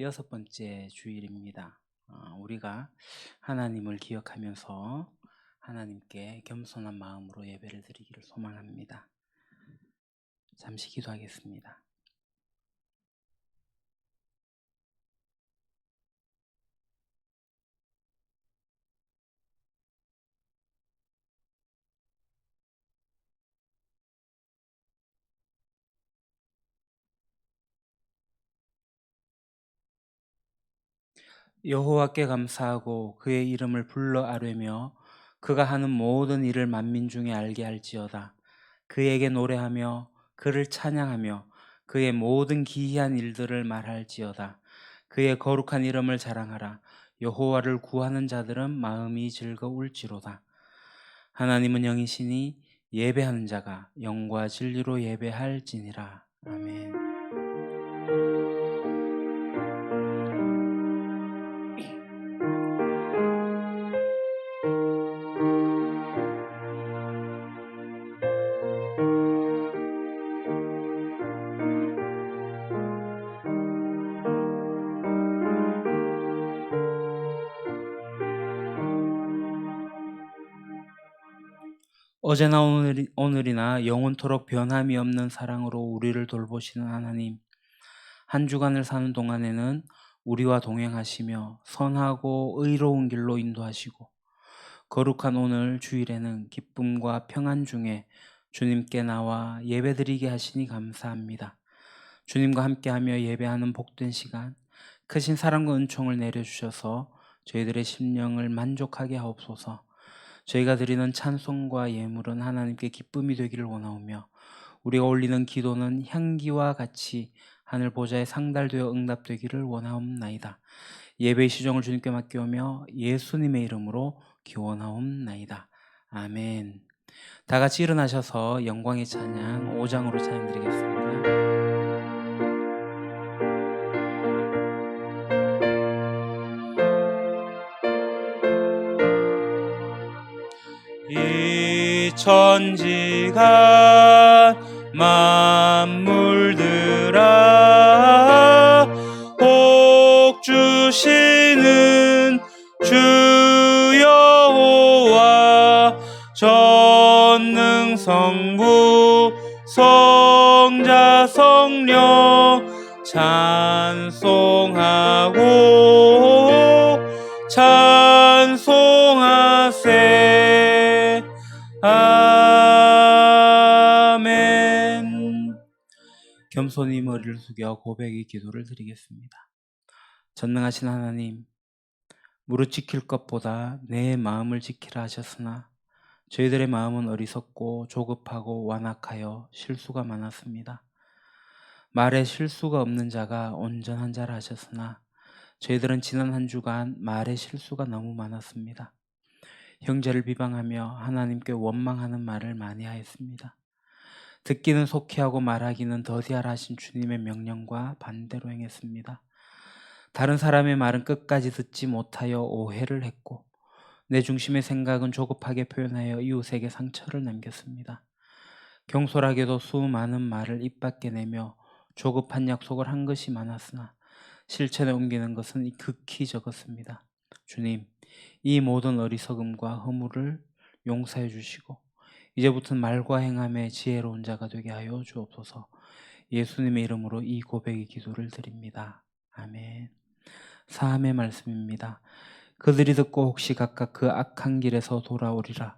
6번째 주일입니다. 우리가 하나님을 기억하면서 하나님께 겸손한 마음으로 예배를 드리기를 소망합니다. 잠시 기도하겠습니다. 여호와께 감사하고 그의 이름을 불러 아뢰며 그가 하는 모든 일을 만민 중에 알게 할지어다. 그에게 노래하며 그를 찬양하며 그의 모든 기이한 일들을 말할지어다. 그의 거룩한 이름을 자랑하라. 여호와를 구하는 자들은 마음이 즐거울지로다. 하나님은 영이시니 예배하는 자가 영과 진리로 예배할지니라. 아멘. 어제나 오늘이나 영원토록 변함이 없는 사랑으로 우리를 돌보시는 하나님, 한 주간을 사는 동안에는 우리와 동행하시며 선하고 의로운 길로 인도하시고 거룩한 오늘 주일에는 기쁨과 평안 중에 주님께 나와 예배드리게 하시니 감사합니다. 주님과 함께하며 예배하는 복된 시간, 크신 사랑과 은총을 내려주셔서 저희들의 심령을 만족하게 하옵소서. 저희가 드리는 찬송과 예물은 하나님께 기쁨이 되기를 원하오며 우리가 올리는 기도는 향기와 같이 하늘 보좌에 상달되어 응답되기를 원하옵나이다. 예배의 시종을 주님께 맡겨오며 예수님의 이름으로 기원하옵나이다. 아멘. 다 같이 일어나셔서 영광의 찬양 5장으로 찬양드리겠습니다. 이 천지가 만물들아 복 주시는 주 여호와 전능성부 성자 성령 찬송하고 찬송하세. 아멘. 겸손히 머리를 숙여 고백의 기도를 드리겠습니다. 전능하신 하나님, 무릇 지킬 것보다 내 마음을 지키라 하셨으나 저희들의 마음은 어리석고 조급하고 완악하여 실수가 많았습니다. 말에 실수가 없는 자가 온전한 자라 하셨으나 저희들은 지난 한 주간 말에 실수가 너무 많았습니다. 형제를 비방하며 하나님께 원망하는 말을 많이 하였습니다. 듣기는 속히하고 말하기는 더디하라 하신 주님의 명령과 반대로 행했습니다. 다른 사람의 말은 끝까지 듣지 못하여 오해를 했고 내 중심의 생각은 조급하게 표현하여 이웃에게 상처를 남겼습니다. 경솔하게도 수많은 말을 입 밖에 내며 조급한 약속을 한 것이 많았으나 실천에 옮기는 것은 극히 적었습니다. 주님, 이 모든 어리석음과 허물을 용서해 주시고 이제부터는 말과 행함에 지혜로운 자가 되게 하여 주옵소서. 예수님의 이름으로 이 고백의 기도를 드립니다. 아멘. 사함의 말씀입니다. 그들이 듣고 혹시 각각 그 악한 길에서 돌아오리라.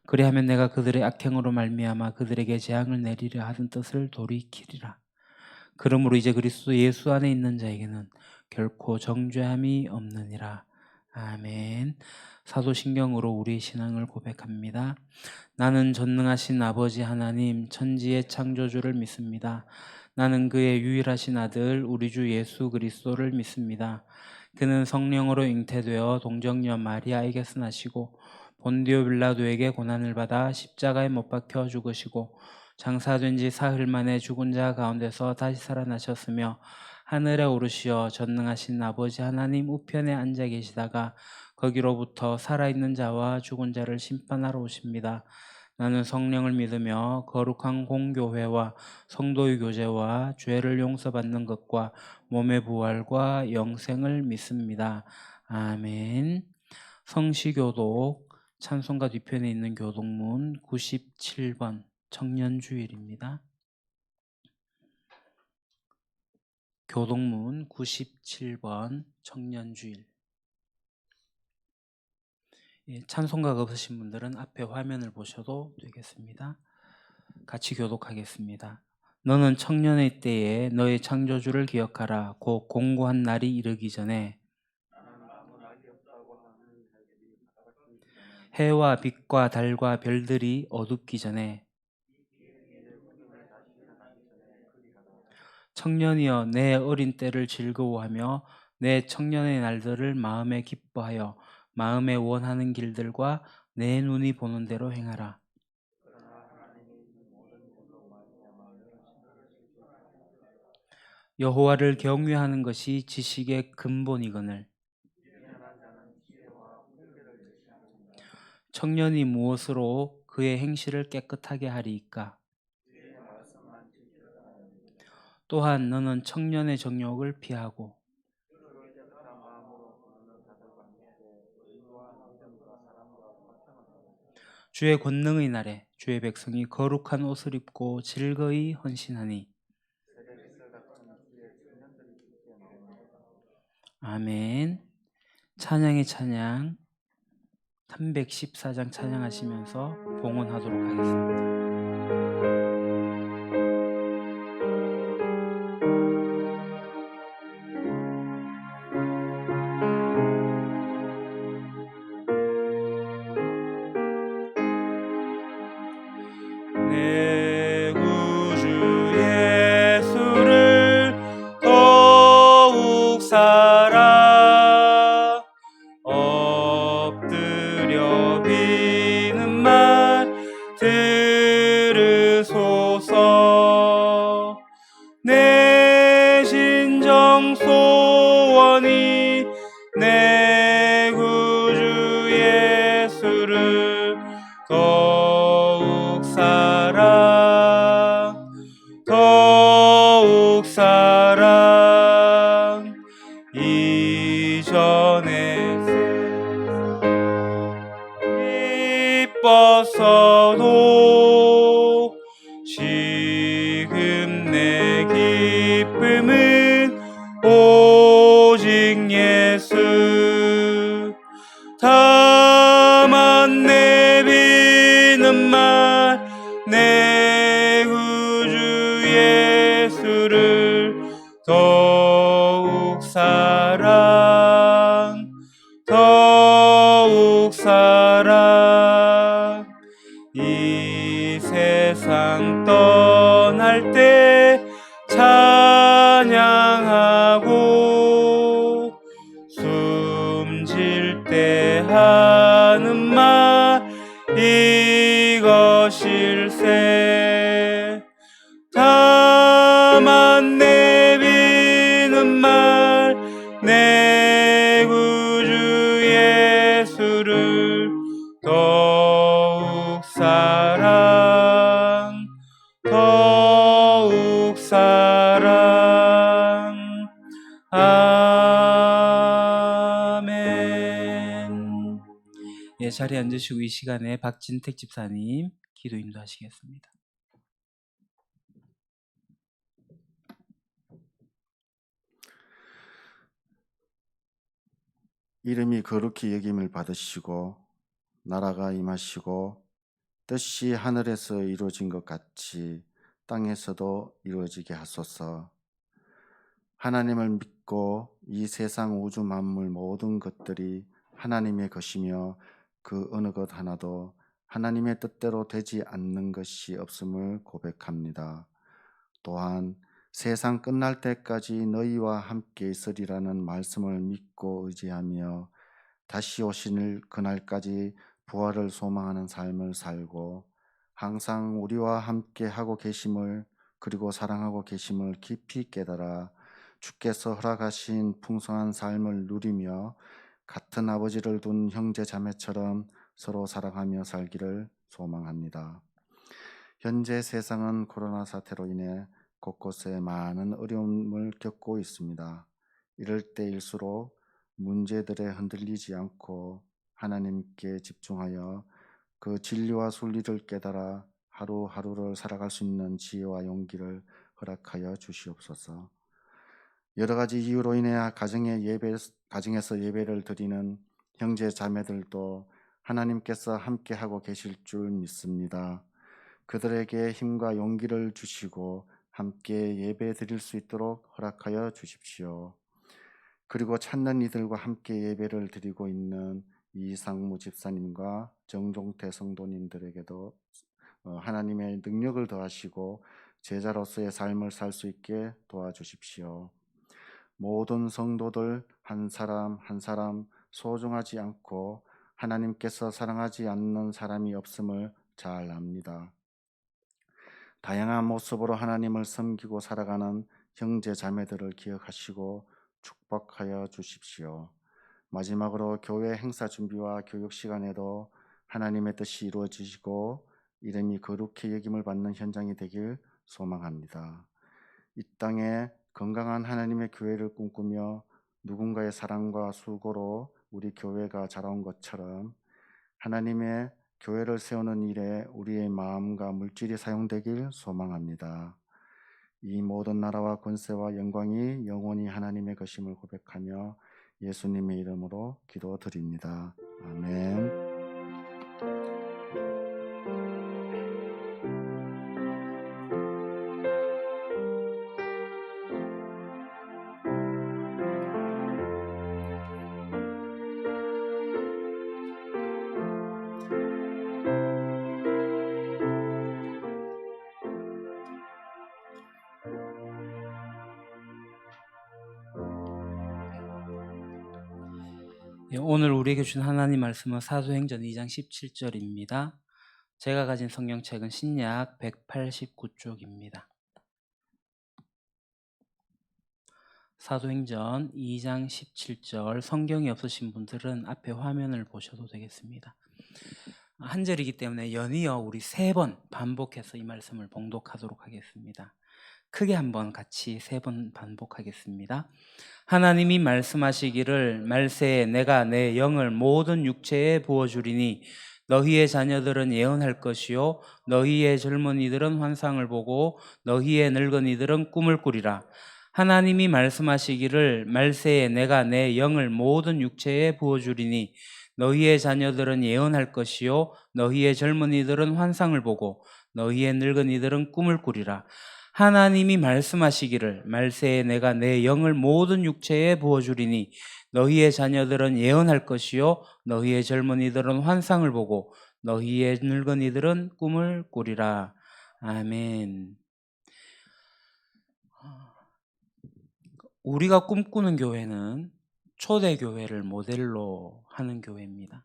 그리하면 내가 그들의 악행으로 말미암아 그들에게 재앙을 내리려 하던 뜻을 돌이키리라. 그러므로 이제 그리스도 예수 안에 있는 자에게는 결코 정죄함이 없느니라. 아멘. 사도신경으로 우리의 신앙을 고백합니다. 나는 전능하신 아버지 하나님 천지의 창조주를 믿습니다. 나는 그의 유일하신 아들 우리 주 예수 그리스도를 믿습니다. 그는 성령으로 잉태되어 동정녀 마리아에게서 나시고 본디오 빌라도에게 고난을 받아 십자가에 못 박혀 죽으시고 장사된 지 사흘 만에 죽은 자 가운데서 다시 살아나셨으며 하늘에 오르시어 전능하신 아버지 하나님 우편에 앉아 계시다가 거기로부터 살아있는 자와 죽은 자를 심판하러 오십니다. 나는 성령을 믿으며 거룩한 공교회와 성도의 교제와 죄를 용서받는 것과 몸의 부활과 영생을 믿습니다. 아멘. 성시교독 찬송가 뒤편에 있는 교독문 97번 청년주일입니다. 교독문 97번 청년주일. 찬송가가 없으신 분들은 앞에 화면을 보셔도 되겠습니다. 같이 교독하겠습니다. 너는 청년의 때에 너의 창조주를 기억하라. 곧 공고한 날이 이르기 전에 해와 빛과 달과 별들이 어둡기 전에 청년이여 내 어린 때를 즐거워하며 내 청년의 날들을 마음에 기뻐하여 마음에 원하는 길들과 내 눈이 보는 대로 행하라. 여호와를 경외하는 것이 지식의 근본이거늘 청년이 무엇으로 그의 행실을 깨끗하게 하리이까? 또한 너는 청년의 정욕을 피하고 주의 권능의 날에 주의 백성이 거룩한 옷을 입고 즐거이 헌신하니 아멘. 찬양의 찬양 314장 찬양하시면서 봉헌하도록 하겠습니다. 내 구주 예수를 더욱 사랑 엎드려 비는 말 들으소서 내 심정 소원이 내 구주 예수를 더욱 사랑 이전에 기뻤어도 지금 내 기쁨은 오직 예수 다만 내비는 말 내 구주 예수를 더욱 사랑 이 세상 떠날 때 찬양하고 숨질 때 하는 말 이것일세 다만 내비는 말 내 구주 예수를 더욱 사랑 아멘. 예, 자리에 앉으시고 이 시간에 박진택 집사님 기도 인도하시겠습니다. 이름이 거룩히 여김을 받으시고 나라가 임하시고 뜻이 하늘에서 이루어진 것 같이 땅에서도 이루어지게 하소서. 하나님을 믿고 이 세상 우주 만물 모든 것들이 하나님의 것이며 그 어느 것 하나도 하나님의 뜻대로 되지 않는 것이 없음을 고백합니다. 또한 세상 끝날 때까지 너희와 함께 있으리라는 말씀을 믿고 의지하며 다시 오실 그날까지 부활을 소망하는 삶을 살고 항상 우리와 함께 하고 계심을 그리고 사랑하고 계심을 깊이 깨달아 주께서 허락하신 풍성한 삶을 누리며 같은 아버지를 둔 형제 자매처럼 서로 사랑하며 살기를 소망합니다. 현재 세상은 코로나 사태로 인해 곳곳에 많은 어려움을 겪고 있습니다. 이럴 때일수록 문제들에 흔들리지 않고 하나님께 집중하여 그 진리와 순리를 깨달아 하루하루를 살아갈 수 있는 지혜와 용기를 허락하여 주시옵소서. 여러 가지 이유로 인해 가정에서 예배를 드리는 형제 자매들도 하나님께서 함께하고 계실 줄 믿습니다. 그들에게 힘과 용기를 주시고 함께 예배 드릴 수 있도록 허락하여 주십시오. 그리고 찾는 이들과 함께 예배를 드리고 있는 이상무 집사님과 정종태 성도님들에게도 하나님의 능력을 더하시고 제자로서의 삶을 살 수 있게 도와주십시오. 모든 성도들 한 사람 한 사람 소중하지 않고 하나님께서 사랑하지 않는 사람이 없음을 잘 압니다. 다양한 모습으로 하나님을 섬기고 살아가는 형제 자매들을 기억하시고 축복하여 주십시오. 마지막으로 교회 행사 준비와 교육 시간에도 하나님의 뜻이 이루어지시고 이름이 거룩히 여김을 받는 현장이 되길 소망합니다. 이 땅에 건강한 하나님의 교회를 꿈꾸며 누군가의 사랑과 수고로 우리 교회가 자라온 것처럼 하나님의 교회를 세우는 일에 우리의 마음과 물질이 사용되길 소망합니다. 이 모든 나라와 권세와 영광이 영원히 하나님의 것임을 고백하며 예수님의 이름으로 기도드립니다. 아멘. 오늘 우리에게 주신 하나님 말씀은 사도행전 2장 17절입니다. 제가 가진 성경책은 신약 189쪽입니다. 사도행전 2장 17절, 성경이 없으신 분들은 앞에 화면을 보셔도 되겠습니다. 한 절이기 때문에 연이어 우리 3번 반복해서 이 말씀을 봉독하도록 하겠습니다. 크게 한번 같이 3번 반복하겠습니다. 하나님이 말씀하시기를 말세에 내가 내 영을 모든 육체에 부어주리니 너희의 자녀들은 예언할 것이요 너희의 젊은이들은 환상을 보고 너희의 늙은이들은 꿈을 꾸리라. 하나님이 말씀하시기를 말세에 내가 내 영을 모든 육체에 부어주리니 너희의 자녀들은 예언할 것이요 너희의 젊은이들은 환상을 보고 너희의 늙은이들은 꿈을 꾸리라. 하나님이 말씀하시기를 말세에 내가 내 영을 모든 육체에 부어주리니 너희의 자녀들은 예언할 것이요 너희의 젊은이들은 환상을 보고 너희의 늙은이들은 꿈을 꾸리라. 아멘. 우리가 꿈꾸는 교회는 초대교회를 모델로 하는 교회입니다.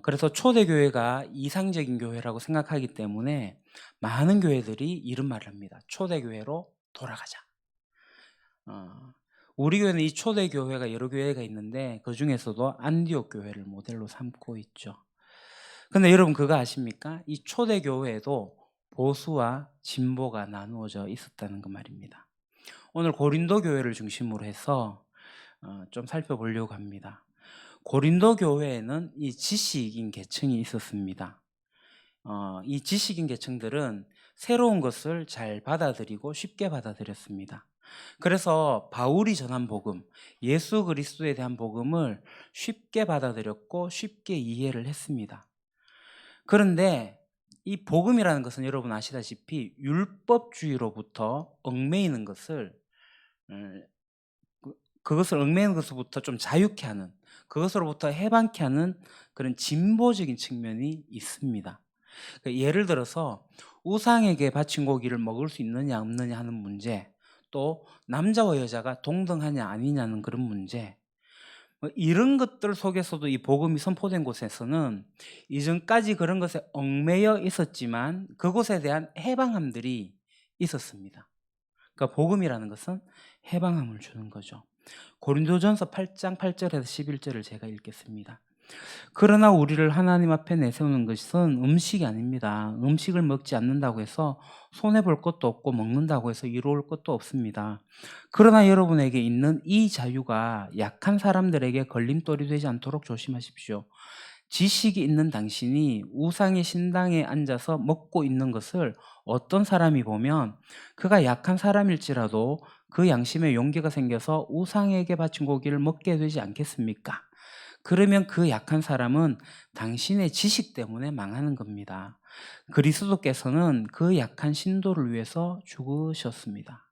그래서 초대교회가 이상적인 교회라고 생각하기 때문에 많은 교회들이 이런 말을 합니다. 초대교회로 돌아가자. 우리 교회는 이 초대교회가 여러 교회가 있는데 그 중에서도 안디옥 교회를 모델로 삼고 있죠. 근데 여러분 그거 아십니까? 이 초대교회에도 보수와 진보가 나누어져 있었다는 그 말입니다. 오늘 고린도 교회를 중심으로 해서 좀 살펴보려고 합니다. 고린도 교회에는 이 지식인 계층이 있었습니다. 이 지식인 계층들은 새로운 것을 잘 받아들이고 쉽게 받아들였습니다. 그래서 바울이 전한 복음, 예수 그리스도에 대한 복음을 쉽게 받아들였고 쉽게 이해를 했습니다. 그런데 이 복음이라는 것은 여러분 아시다시피 율법주의로부터 얽매이는 것을 그것을 얽매이는 것으로부터 좀 자유케 하는, 그것으로부터 해방케 하는 그런 진보적인 측면이 있습니다. 예를 들어서 우상에게 바친 고기를 먹을 수 있느냐 없느냐 하는 문제, 또 남자와 여자가 동등하냐 아니냐는 그런 문제, 이런 것들 속에서도 이 복음이 선포된 곳에서는 이전까지 그런 것에 얽매여 있었지만 그곳에 대한 해방함들이 있었습니다. 그러니까 복음이라는 것은 해방함을 주는 거죠. 고린도전서 8장 8절에서 11절을 제가 읽겠습니다. 그러나 우리를 하나님 앞에 내세우는 것은 음식이 아닙니다. 음식을 먹지 않는다고 해서 손해볼 것도 없고 먹는다고 해서 이로울 것도 없습니다. 그러나 여러분에게 있는 이 자유가 약한 사람들에게 걸림돌이 되지 않도록 조심하십시오. 지식이 있는 당신이 우상의 신당에 앉아서 먹고 있는 것을 어떤 사람이 보면 그가 약한 사람일지라도 그 양심에 용기가 생겨서 우상에게 바친 고기를 먹게 되지 않겠습니까? 그러면 그 약한 사람은 당신의 지식 때문에 망하는 겁니다. 그리스도께서는 그 약한 신도를 위해서 죽으셨습니다.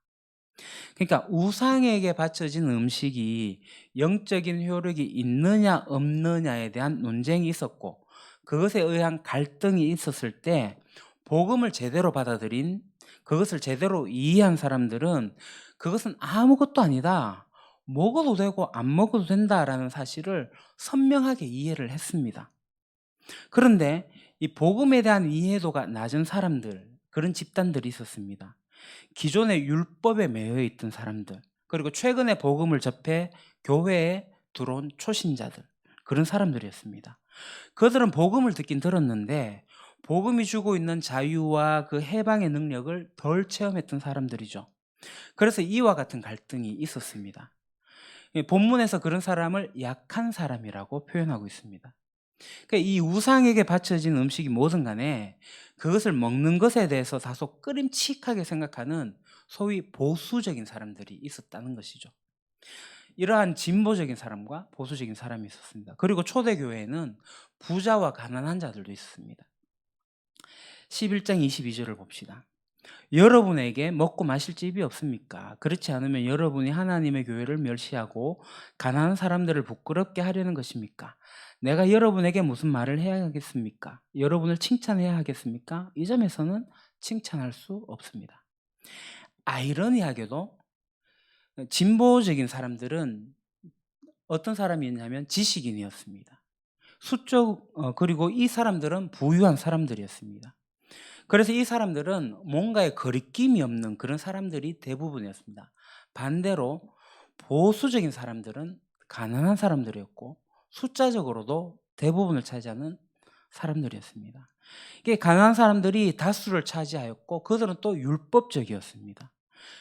그러니까 우상에게 바쳐진 음식이 영적인 효력이 있느냐 없느냐에 대한 논쟁이 있었고 그것에 의한 갈등이 있었을 때 복음을 제대로 받아들인 그것을 제대로 이해한 사람들은 그것은 아무것도 아니다. 먹어도 되고 안 먹어도 된다라는 사실을 선명하게 이해를 했습니다. 그런데 이 복음에 대한 이해도가 낮은 사람들, 그런 집단들이 있었습니다. 기존의 율법에 매여 있던 사람들, 그리고 최근에 복음을 접해 교회에 들어온 초신자들, 그런 사람들이었습니다. 그들은 복음을 듣긴 들었는데 복음이 주고 있는 자유와 그 해방의 능력을 덜 체험했던 사람들이죠. 그래서 이와 같은 갈등이 있었습니다. 본문에서 그런 사람을 약한 사람이라고 표현하고 있습니다. 그러니까 이 우상에게 바쳐진 음식이 뭐든 간에 그것을 먹는 것에 대해서 다소 꺼림칙하게 생각하는 소위 보수적인 사람들이 있었다는 것이죠. 이러한 진보적인 사람과 보수적인 사람이 있었습니다. 그리고 초대교회에는 부자와 가난한 자들도 있었습니다. 11장 22절을 봅시다. 여러분에게 먹고 마실 집이 없습니까? 그렇지 않으면 여러분이 하나님의 교회를 멸시하고 가난한 사람들을 부끄럽게 하려는 것입니까? 내가 여러분에게 무슨 말을 해야 하겠습니까? 여러분을 칭찬해야 하겠습니까? 이 점에서는 칭찬할 수 없습니다. 아이러니하게도 진보적인 사람들은 어떤 사람이었냐면 지식인이었습니다. 그리고 이 사람들은 부유한 사람들이었습니다. 그래서 이 사람들은 뭔가에 거리낌이 없는 그런 사람들이 대부분이었습니다. 반대로 보수적인 사람들은 가난한 사람들이었고 숫자적으로도 대부분을 차지하는 사람들이었습니다. 이게 가난한 사람들이 다수를 차지하였고 그들은 또 율법적이었습니다.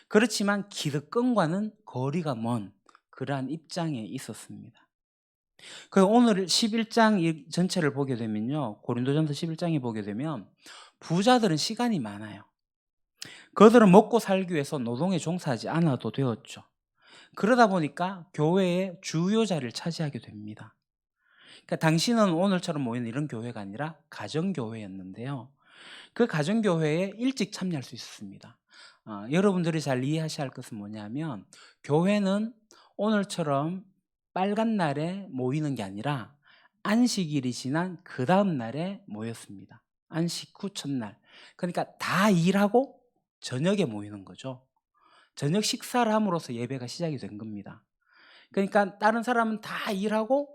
그렇지만 기득권과는 거리가 먼 그러한 입장에 있었습니다. 오늘 11장 전체를 보게 되면요. 고린도전서 11장에 보게 되면 부자들은 시간이 많아요. 그들은 먹고 살기 위해서 노동에 종사하지 않아도 되었죠. 그러다 보니까 교회의 주요 자리를 차지하게 됩니다. 그러니까 당신은 오늘처럼 모이는 이런 교회가 아니라 가정교회였는데요. 그 가정교회에 일찍 참여할 수 있었습니다. 여러분들이 잘 이해하셔야 할 것은 뭐냐면 교회는 오늘처럼 빨간 날에 모이는 게 아니라 안식일이 지난 그 다음 날에 모였습니다. 안식 후 첫날. 그러니까 다 일하고 저녁에 모이는 거죠. 저녁 식사를 함으로써 예배가 시작이 된 겁니다. 그러니까 다른 사람은 다 일하고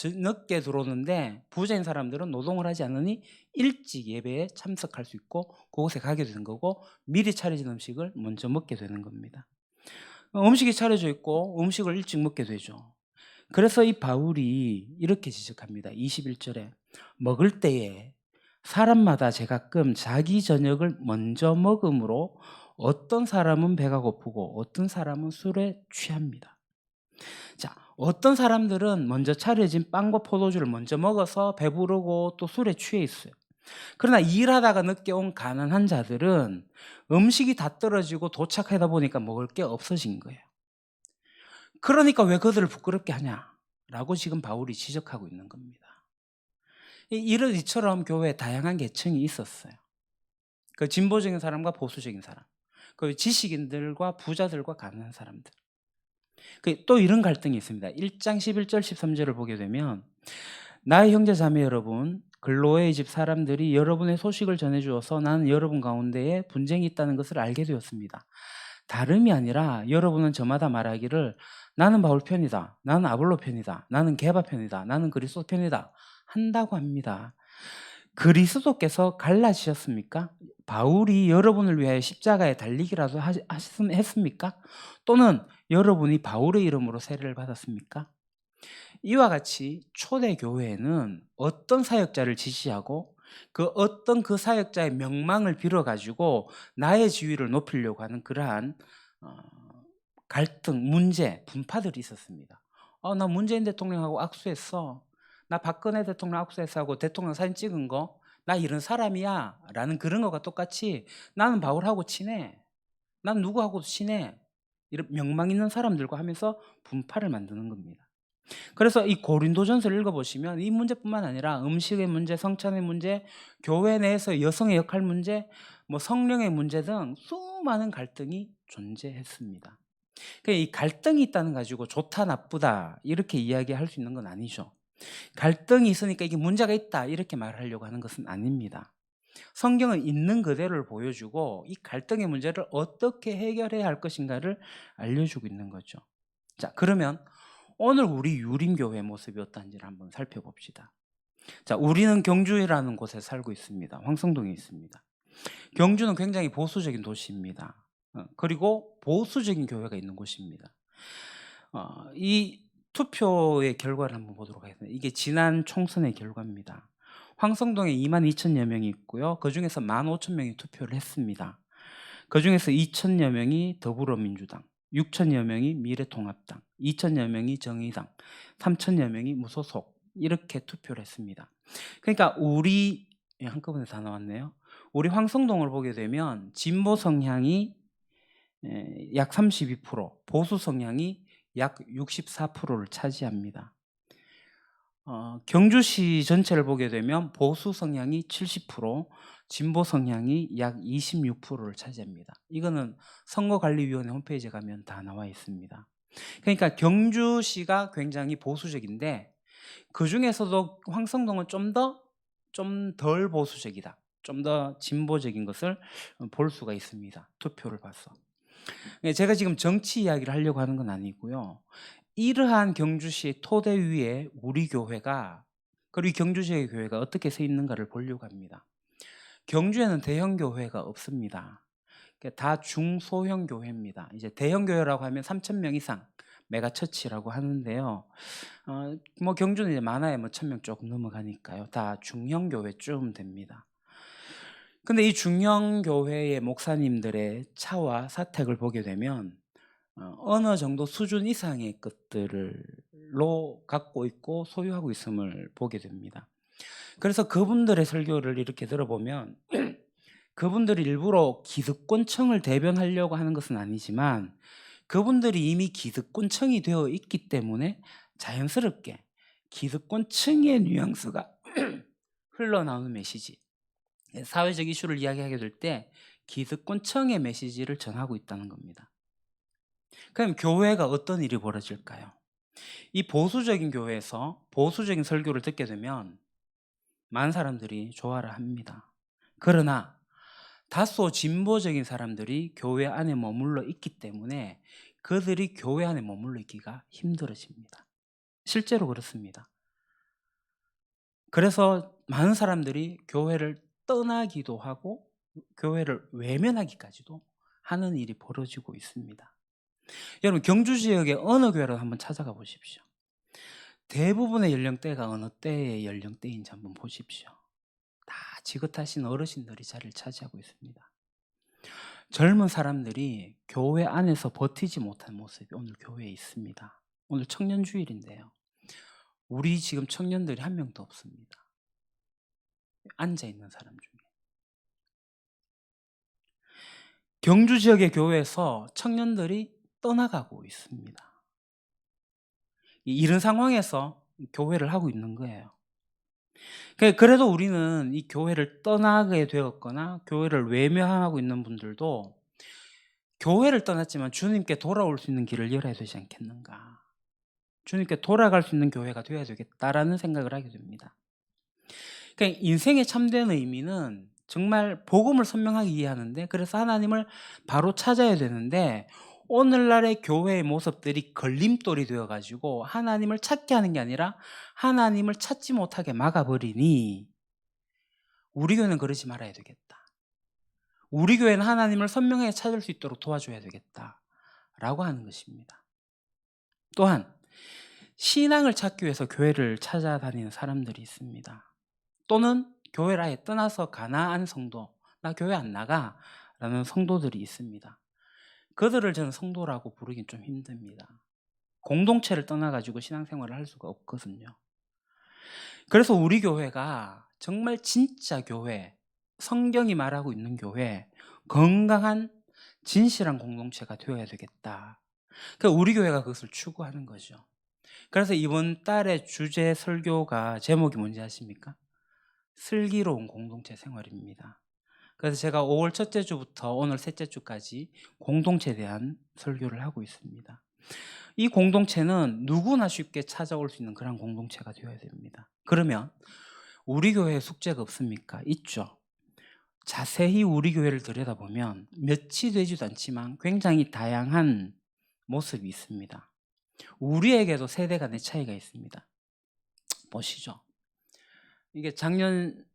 늦게 들어오는데 부자인 사람들은 노동을 하지 않으니 일찍 예배에 참석할 수 있고 그곳에 가게 되는 거고 미리 차려진 음식을 먼저 먹게 되는 겁니다. 음식이 차려져 있고 음식을 일찍 먹게 되죠. 그래서 이 바울이 이렇게 지적합니다. 21절에 먹을 때에 사람마다 제가끔 자기 저녁을 먼저 먹음으로 어떤 사람은 배가 고프고 어떤 사람은 술에 취합니다. 자, 어떤 사람들은 먼저 차려진 빵과 포도주를 먼저 먹어서 배부르고 또 술에 취해 있어요. 그러나 일하다가 늦게 온 가난한 자들은 음식이 다 떨어지고 도착하다 보니까 먹을 게 없어진 거예요. 그러니까 왜 그들을 부끄럽게 하냐라고 지금 바울이 지적하고 있는 겁니다. 이처럼 교회에 다양한 계층이 있었어요. 그 진보적인 사람과 보수적인 사람, 그 지식인들과 부자들과 가난한 사람들. 또 이런 갈등이 있습니다. 1장 11절 13절을 보게 되면 나의 형제 자매 여러분, 글로의 집 사람들이 여러분의 소식을 전해주어서 나는 여러분 가운데에 분쟁이 있다는 것을 알게 되었습니다. 다름이 아니라 여러분은 저마다 말하기를 나는 바울 편이다, 나는 아볼로 편이다, 나는 게바 편이다, 나는 그리스도 편이다 한다고 합니다. 그리스도께서 갈라지셨습니까? 바울이 여러분을 위하여 십자가에 달리기라도 했습니까? 또는 여러분이 바울의 이름으로 세례를 받았습니까? 이와 같이 초대 교회에는 어떤 사역자를 지시하고 그 사역자의 명망을 빌어 가지고 나의 지위를 높이려고 하는 그러한 어 갈등, 문제, 분파들이 있었습니다. 나 문재인 대통령하고 악수했어. 나 박근혜 대통령 악수했어 하고 대통령 사진 찍은 거 나 이런 사람이야 라는 그런 거가 똑같이 나는 바울하고 친해. 난 누구하고도 친해. 이런 명망 있는 사람들과 하면서 분파를 만드는 겁니다. 그래서 이 고린도전서를 읽어보시면 이 문제뿐만 아니라 음식의 문제, 성찬의 문제, 교회 내에서 여성의 역할 문제, 뭐 성령의 문제 등 수많은 갈등이 존재했습니다. 그러니까 이 갈등이 있다는 가지고 좋다 나쁘다 이렇게 이야기할 수 있는 건 아니죠. 갈등이 있으니까 이게 문제가 있다 이렇게 말하려고 하는 것은 아닙니다. 성경은 있는 그대로를 보여주고 이 갈등의 문제를 어떻게 해결해야 할 것인가를 알려주고 있는 거죠. 자, 그러면 오늘 우리 유림교회 모습이 어떤지를 한번 살펴봅시다. 자, 우리는 경주라는 곳에 살고 있습니다. 황성동에 있습니다. 경주는 굉장히 보수적인 도시입니다. 그리고 보수적인 교회가 있는 곳입니다. 이 투표의 결과를 한번 보도록 하겠습니다. 이게 지난 총선의 결과입니다. 황성동에 22,000여 명이 있고요. 그중에서 15,000명이 투표를 했습니다. 그중에서 2,000여 명이 더불어민주당, 6,000여 명이 미래통합당, 2,000여 명이 정의당, 3,000여 명이 무소속 이렇게 투표를 했습니다. 그러니까 한꺼번에 다 나왔네요. 우리 황성동을 보게 되면 진보 성향이 약 32%, 보수 성향이 약 64%를 차지합니다. 경주시 전체를 보게 되면 보수 성향이 70%, 진보 성향이 약 26%를 차지합니다. 이거는 선거관리위원회 홈페이지에 가면 다 나와 있습니다. 그러니까 경주시가 굉장히 보수적인데 그중에서도 황성동은 좀 덜 보수적이다. 좀 더 진보적인 것을 볼 수가 있습니다. 투표를 봐서. 제가 지금 정치 이야기를 하려고 하는 건 아니고요. 이러한 경주시 토대 위에 우리 교회가 그리고 경주시의 교회가 어떻게 서 있는가를 보려고 합니다. 경주에는 대형 교회가 없습니다. 다 중소형 교회입니다. 이제 대형 교회라고 하면 3,000명 이상 메가처치라고 하는데요. 뭐 경주는 이제 많아야 뭐 1,000명 조금 넘어가니까요. 다 중형 교회쯤 됩니다. 근데 이 중형 교회의 목사님들의 차와 사택을 보게 되면 어느 정도 수준 이상의 것들로 갖고 있고 소유하고 있음을 보게 됩니다. 그래서 그분들의 설교를 이렇게 들어보면 그분들이 일부러 기득권층을 대변하려고 하는 것은 아니지만 그분들이 이미 기득권층이 되어 있기 때문에 자연스럽게 기득권층의 뉘앙스가 흘러나오는 메시지, 사회적 이슈를 이야기하게 될 때 기득권층의 메시지를 전하고 있다는 겁니다. 그럼 교회가 어떤 일이 벌어질까요? 이 보수적인 교회에서 보수적인 설교를 듣게 되면 많은 사람들이 좋아라 합니다. 그러나 다소 진보적인 사람들이 교회 안에 머물러 있기 때문에 그들이 교회 안에 머물러 있기가 힘들어집니다. 실제로 그렇습니다. 그래서 많은 사람들이 교회를 떠나기도 하고 교회를 외면하기까지도 하는 일이 벌어지고 있습니다. 여러분 경주 지역의 어느 교회라도 한번 찾아가 보십시오. 대부분의 연령대가 어느 때의 연령대인지 한번 보십시오. 다 지긋하신 어르신들이 자리를 차지하고 있습니다. 젊은 사람들이 교회 안에서 버티지 못한 모습이 오늘 교회에 있습니다. 오늘 청년주일인데요. 우리 지금 청년들이 한 명도 없습니다. 앉아있는 사람 중에. 경주 지역의 교회에서 청년들이 떠나가고 있습니다. 이런 상황에서 교회를 하고 있는 거예요. 그래도 우리는 이 교회를 떠나게 되었거나 교회를 외면하고 있는 분들도 교회를 떠났지만 주님께 돌아올 수 있는 길을 열어야 되지 않겠는가. 주님께 돌아갈 수 있는 교회가 되어야 되겠다라는 생각을 하게 됩니다. 그러니까 인생의 참된 의미는 정말 복음을 선명하게 이해하는데 그래서 하나님을 바로 찾아야 되는데 오늘날의 교회의 모습들이 걸림돌이 되어가지고 하나님을 찾게 하는 게 아니라 하나님을 찾지 못하게 막아버리니 우리 교회는 그러지 말아야 되겠다. 우리 교회는 하나님을 선명하게 찾을 수 있도록 도와줘야 되겠다라고 하는 것입니다. 또한 신앙을 찾기 위해서 교회를 찾아다니는 사람들이 있습니다. 또는 교회를 아예 떠나서 가나안 성도, 나 교회 안 나가 라는 성도들이 있습니다. 그들을 저는 성도라고 부르긴 좀 힘듭니다. 공동체를 떠나가지고 신앙생활을 할 수가 없거든요. 그래서 우리 교회가 정말 진짜 교회, 성경이 말하고 있는 교회, 건강한 진실한 공동체가 되어야 되겠다. 그러니까 우리 교회가 그것을 추구하는 거죠. 그래서 이번 달의 주제 설교가 제목이 뭔지 아십니까? 슬기로운 공동체 생활입니다. 그래서 제가 5월 첫째 주부터 오늘 셋째 주까지 공동체에 대한 설교를 하고 있습니다. 이 공동체는 누구나 쉽게 찾아올 수 있는 그런 공동체가 되어야 됩니다. 그러면 우리 교회에 숙제가 없습니까? 있죠. 자세히 우리 교회를 들여다보면 몇이 되지도 않지만 굉장히 다양한 모습이 있습니다. 우리에게도 세대 간의 차이가 있습니다. 보시죠. 이게 작년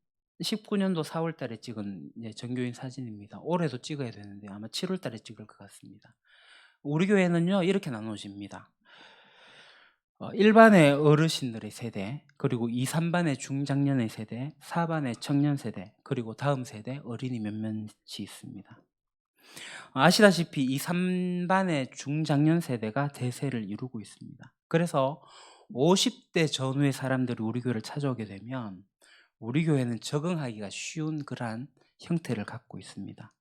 19년도 4월 달에 찍은 전교인 사진입니다. 올해도 찍어야 되는데 아마 7월 달에 찍을 것 같습니다. 우리 교회는요, 이렇게 나눠집니다. 1반의 어르신들의 세대, 그리고 2, 3반의 중장년의 세대, 4반의 청년 세대, 그리고 다음 세대 어린이 몇몇이 있습니다. 아시다시피 2, 3반의 중장년 세대가 대세를 이루고 있습니다. 그래서 50대 전후의 사람들이 우리 교회를 찾아오게 되면 우리 교회는 적응하기가 쉬운 그러한 형태를 갖고 있습니다.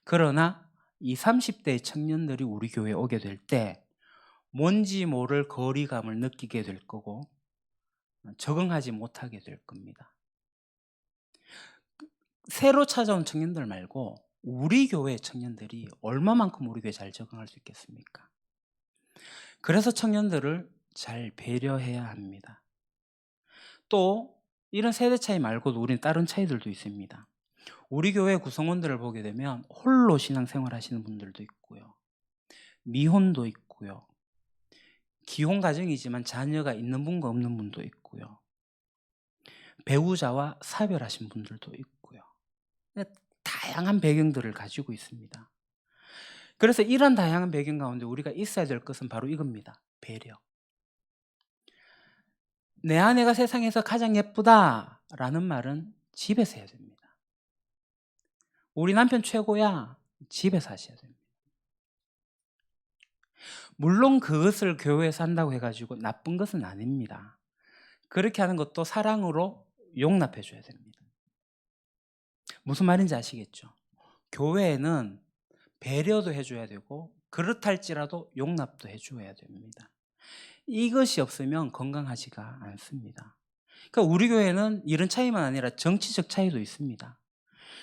그러나 이 30대의 청년들이 우리 교회에 오게 될 때 뭔지 모를 거리감을 느끼게 될 거고 적응하지 못하게 될 겁니다. 새로 찾아온 청년들 말고 우리 교회 청년들이 얼마만큼 우리 교회에 잘 적응할 수 있겠습니까? 그래서 청년들을 잘 배려해야 합니다. 또 이런 세대 차이 말고도 우리는 다른 차이들도 있습니다. 우리 교회 구성원들을 보게 되면 홀로 신앙생활 하시는 분들도 있고요. 미혼도 있고요. 기혼 가정이지만 자녀가 있는 분과 없는 분도 있고요. 배우자와 사별하신 분들도 있고요. 다양한 배경들을 가지고 있습니다. 그래서 이런 다양한 배경 가운데 우리가 있어야 될 것은 바로 이겁니다. 배려. 내 아내가 세상에서 가장 예쁘다라는 말은 집에서 해야 됩니다. 우리 남편 최고야. 집에서 하셔야 됩니다. 물론 그것을 교회에서 한다고 해가지고 나쁜 것은 아닙니다. 그렇게 하는 것도 사랑으로 용납해 줘야 됩니다. 무슨 말인지 아시겠죠? 교회에는 배려도 해줘야 되고 그렇할지라도 용납도 해줘야 됩니다. 이것이 없으면 건강하지가 않습니다. 그러니까 우리 교회는 이런 차이만 아니라 정치적 차이도 있습니다.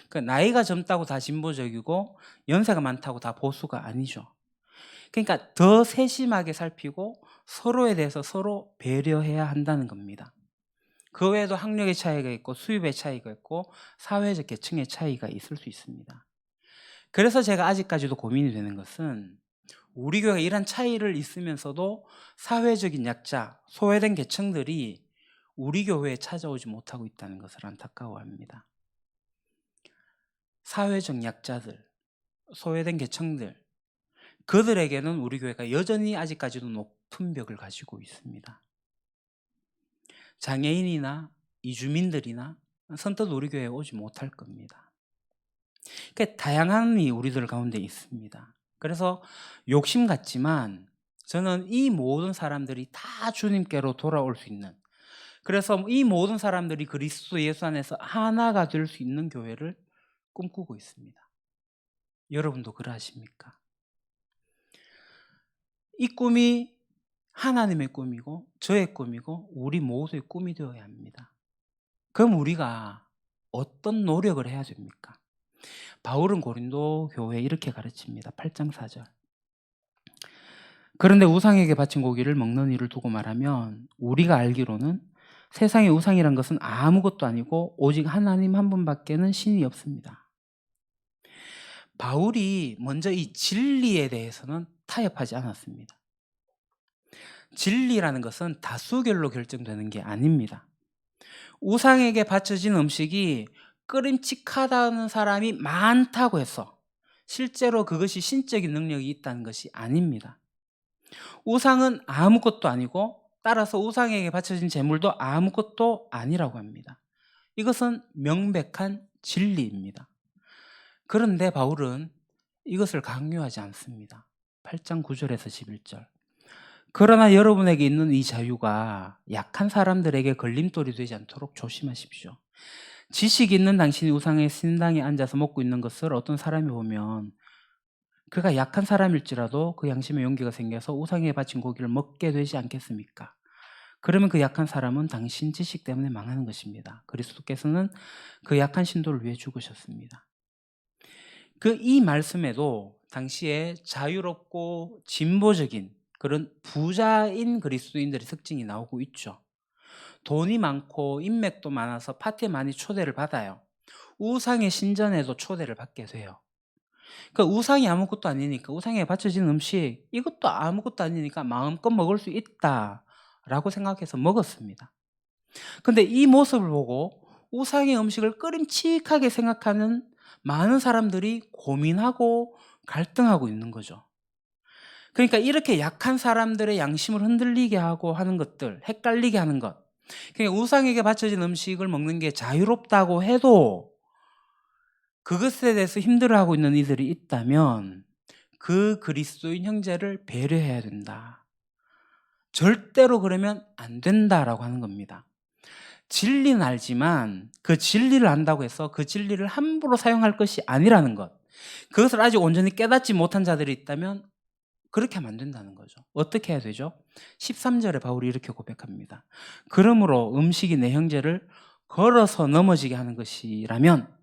그러니까 나이가 젊다고 다 진보적이고 연세가 많다고 다 보수가 아니죠. 그러니까 더 세심하게 살피고 서로에 대해서 서로 배려해야 한다는 겁니다. 그 외에도 학력의 차이가 있고 수입의 차이가 있고 사회적 계층의 차이가 있을 수 있습니다. 그래서 제가 아직까지도 고민이 되는 것은 우리 교회가 이런 차이를 있으면서도 사회적인 약자, 소외된 계층들이 우리 교회에 찾아오지 못하고 있다는 것을 안타까워합니다. 사회적 약자들, 소외된 계층들, 그들에게는 우리 교회가 여전히 아직까지도 높은 벽을 가지고 있습니다. 장애인이나 이주민들이나 선뜻 우리 교회에 오지 못할 겁니다. 그러니까 다양함이 우리들 가운데 있습니다. 그래서 욕심 같지만 저는 이 모든 사람들이 다 주님께로 돌아올 수 있는, 그래서 이 모든 사람들이 그리스도 예수 안에서 하나가 될 수 있는 교회를 꿈꾸고 있습니다. 여러분도 그러하십니까? 이 꿈이 하나님의 꿈이고 저의 꿈이고 우리 모두의 꿈이 되어야 합니다. 그럼 우리가 어떤 노력을 해야 됩니까? 바울은 고린도 교회에 이렇게 가르칩니다. 8장 4절. 그런데 우상에게 바친 고기를 먹는 이를 두고 말하면 우리가 알기로는 세상의 우상이란 것은 아무것도 아니고 오직 하나님 한 분밖에는 신이 없습니다. 바울이 먼저 이 진리에 대해서는 타협하지 않았습니다. 진리라는 것은 다수결로 결정되는 게 아닙니다. 우상에게 바쳐진 음식이 끄림칙하다는 사람이 많다고 해서 실제로 그것이 신적인 능력이 있다는 것이 아닙니다. 우상은 아무것도 아니고 따라서 우상에게 바쳐진 제물도 아무것도 아니라고 합니다. 이것은 명백한 진리입니다. 그런데 바울은 이것을 강요하지 않습니다. 8장 9절에서 11절. 그러나 여러분에게 있는 이 자유가 약한 사람들에게 걸림돌이 되지 않도록 조심하십시오. 지식이 있는 당신이 우상의 신당에 앉아서 먹고 있는 것을 어떤 사람이 보면 그가 약한 사람일지라도 그 양심의 용기가 생겨서 우상에 바친 고기를 먹게 되지 않겠습니까? 그러면 그 약한 사람은 당신 지식 때문에 망하는 것입니다. 그리스도께서는 그 약한 신도를 위해 죽으셨습니다. 이 말씀에도 당시에 자유롭고 진보적인 그런 부자인 그리스도인들의 특징이 나오고 있죠. 돈이 많고 인맥도 많아서 파티에 많이 초대를 받아요. 우상의 신전에도 초대를 받게 돼요. 그러니까 우상이 아무것도 아니니까, 우상에 바쳐진 음식 이것도 아무것도 아니니까 마음껏 먹을 수 있다라고 생각해서 먹었습니다. 근데 이 모습을 보고 우상의 음식을 꺼림칙하게 생각하는 많은 사람들이 고민하고 갈등하고 있는 거죠. 그러니까 이렇게 약한 사람들의 양심을 흔들리게 하고 하는 것들, 헷갈리게 하는 것. 그러니까 우상에게 바쳐진 음식을 먹는 게 자유롭다고 해도 그것에 대해서 힘들어하고 있는 이들이 있다면 그 그리스도인 형제를 배려해야 된다. 절대로 그러면 안 된다라고 하는 겁니다. 진리는 알지만 그 진리를 안다고 해서 그 진리를 함부로 사용할 것이 아니라는 것. 그것을 아직 온전히 깨닫지 못한 자들이 있다면 그렇게 하면 안 된다는 거죠. 어떻게 해야 되죠? 13절에 바울이 이렇게 고백합니다. 그러므로 음식이 내 형제를 걸어서 넘어지게 하는 것이라면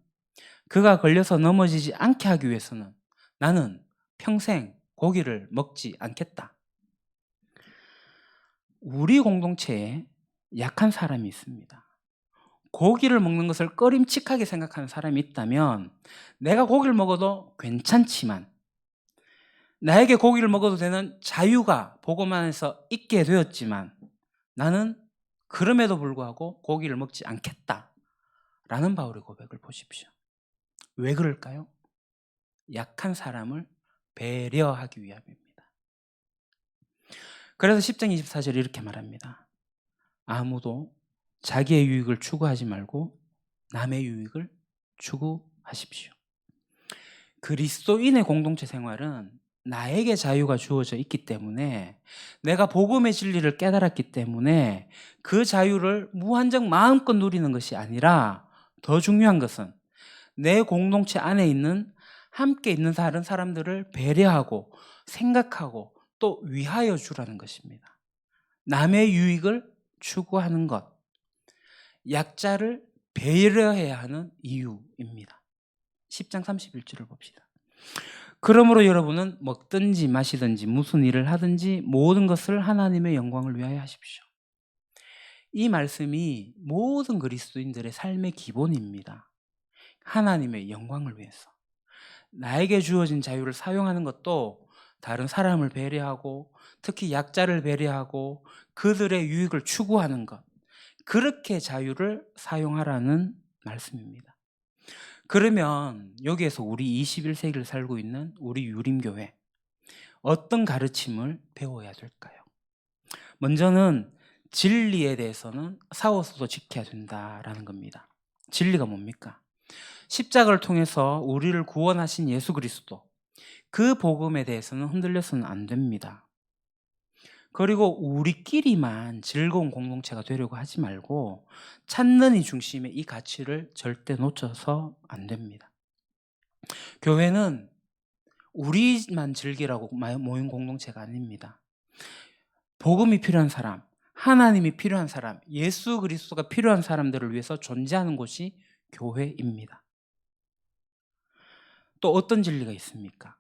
그가 걸려서 넘어지지 않게 하기 위해서는 나는 평생 고기를 먹지 않겠다. 우리 공동체에 약한 사람이 있습니다. 고기를 먹는 것을 꺼림칙하게 생각하는 사람이 있다면 내가 고기를 먹어도 괜찮지만 나에게 고기를 먹어도 되는 자유가 복음 안에서 있게 되었지만 나는 그럼에도 불구하고 고기를 먹지 않겠다라는 바울의 고백을 보십시오. 왜 그럴까요? 약한 사람을 배려하기 위함입니다. 그래서 10장 24절에 이렇게 말합니다. 아무도 자기의 유익을 추구하지 말고 남의 유익을 추구하십시오. 그리스도인의 공동체 생활은 나에게 자유가 주어져 있기 때문에 내가 복음의 진리를 깨달았기 때문에 그 자유를 무한정 마음껏 누리는 것이 아니라 더 중요한 것은 내 공동체 안에 있는 함께 있는 다른 사람들을 배려하고 생각하고 또 위하여 주라는 것입니다. 남의 유익을 추구하는 것, 약자를 배려해야 하는 이유입니다. 10장 31절을 봅시다. 그러므로 여러분은 먹든지 마시든지 무슨 일을 하든지 모든 것을 하나님의 영광을 위하여 하십시오. 이 말씀이 모든 그리스도인들의 삶의 기본입니다. 하나님의 영광을 위해서. 나에게 주어진 자유를 사용하는 것도 다른 사람을 배려하고 특히 약자를 배려하고 그들의 유익을 추구하는 것. 그렇게 자유를 사용하라는 말씀입니다. 그러면 여기에서 우리 21세기를 살고 있는 우리 유림교회 어떤 가르침을 배워야 될까요? 먼저는 진리에 대해서는 싸워서도 지켜야 된다라는 겁니다. 진리가 뭡니까? 십자가를 통해서 우리를 구원하신 예수 그리스도, 그 복음에 대해서는 흔들려서는 안 됩니다. 그리고 우리끼리만 즐거운 공동체가 되려고 하지 말고 찾는 이 중심의 이 가치를 절대 놓쳐서 안 됩니다. 교회는 우리만 즐기라고 모인 공동체가 아닙니다. 복음이 필요한 사람, 하나님이 필요한 사람, 예수 그리스도가 필요한 사람들을 위해서 존재하는 곳이 교회입니다. 또 어떤 진리가 있습니까?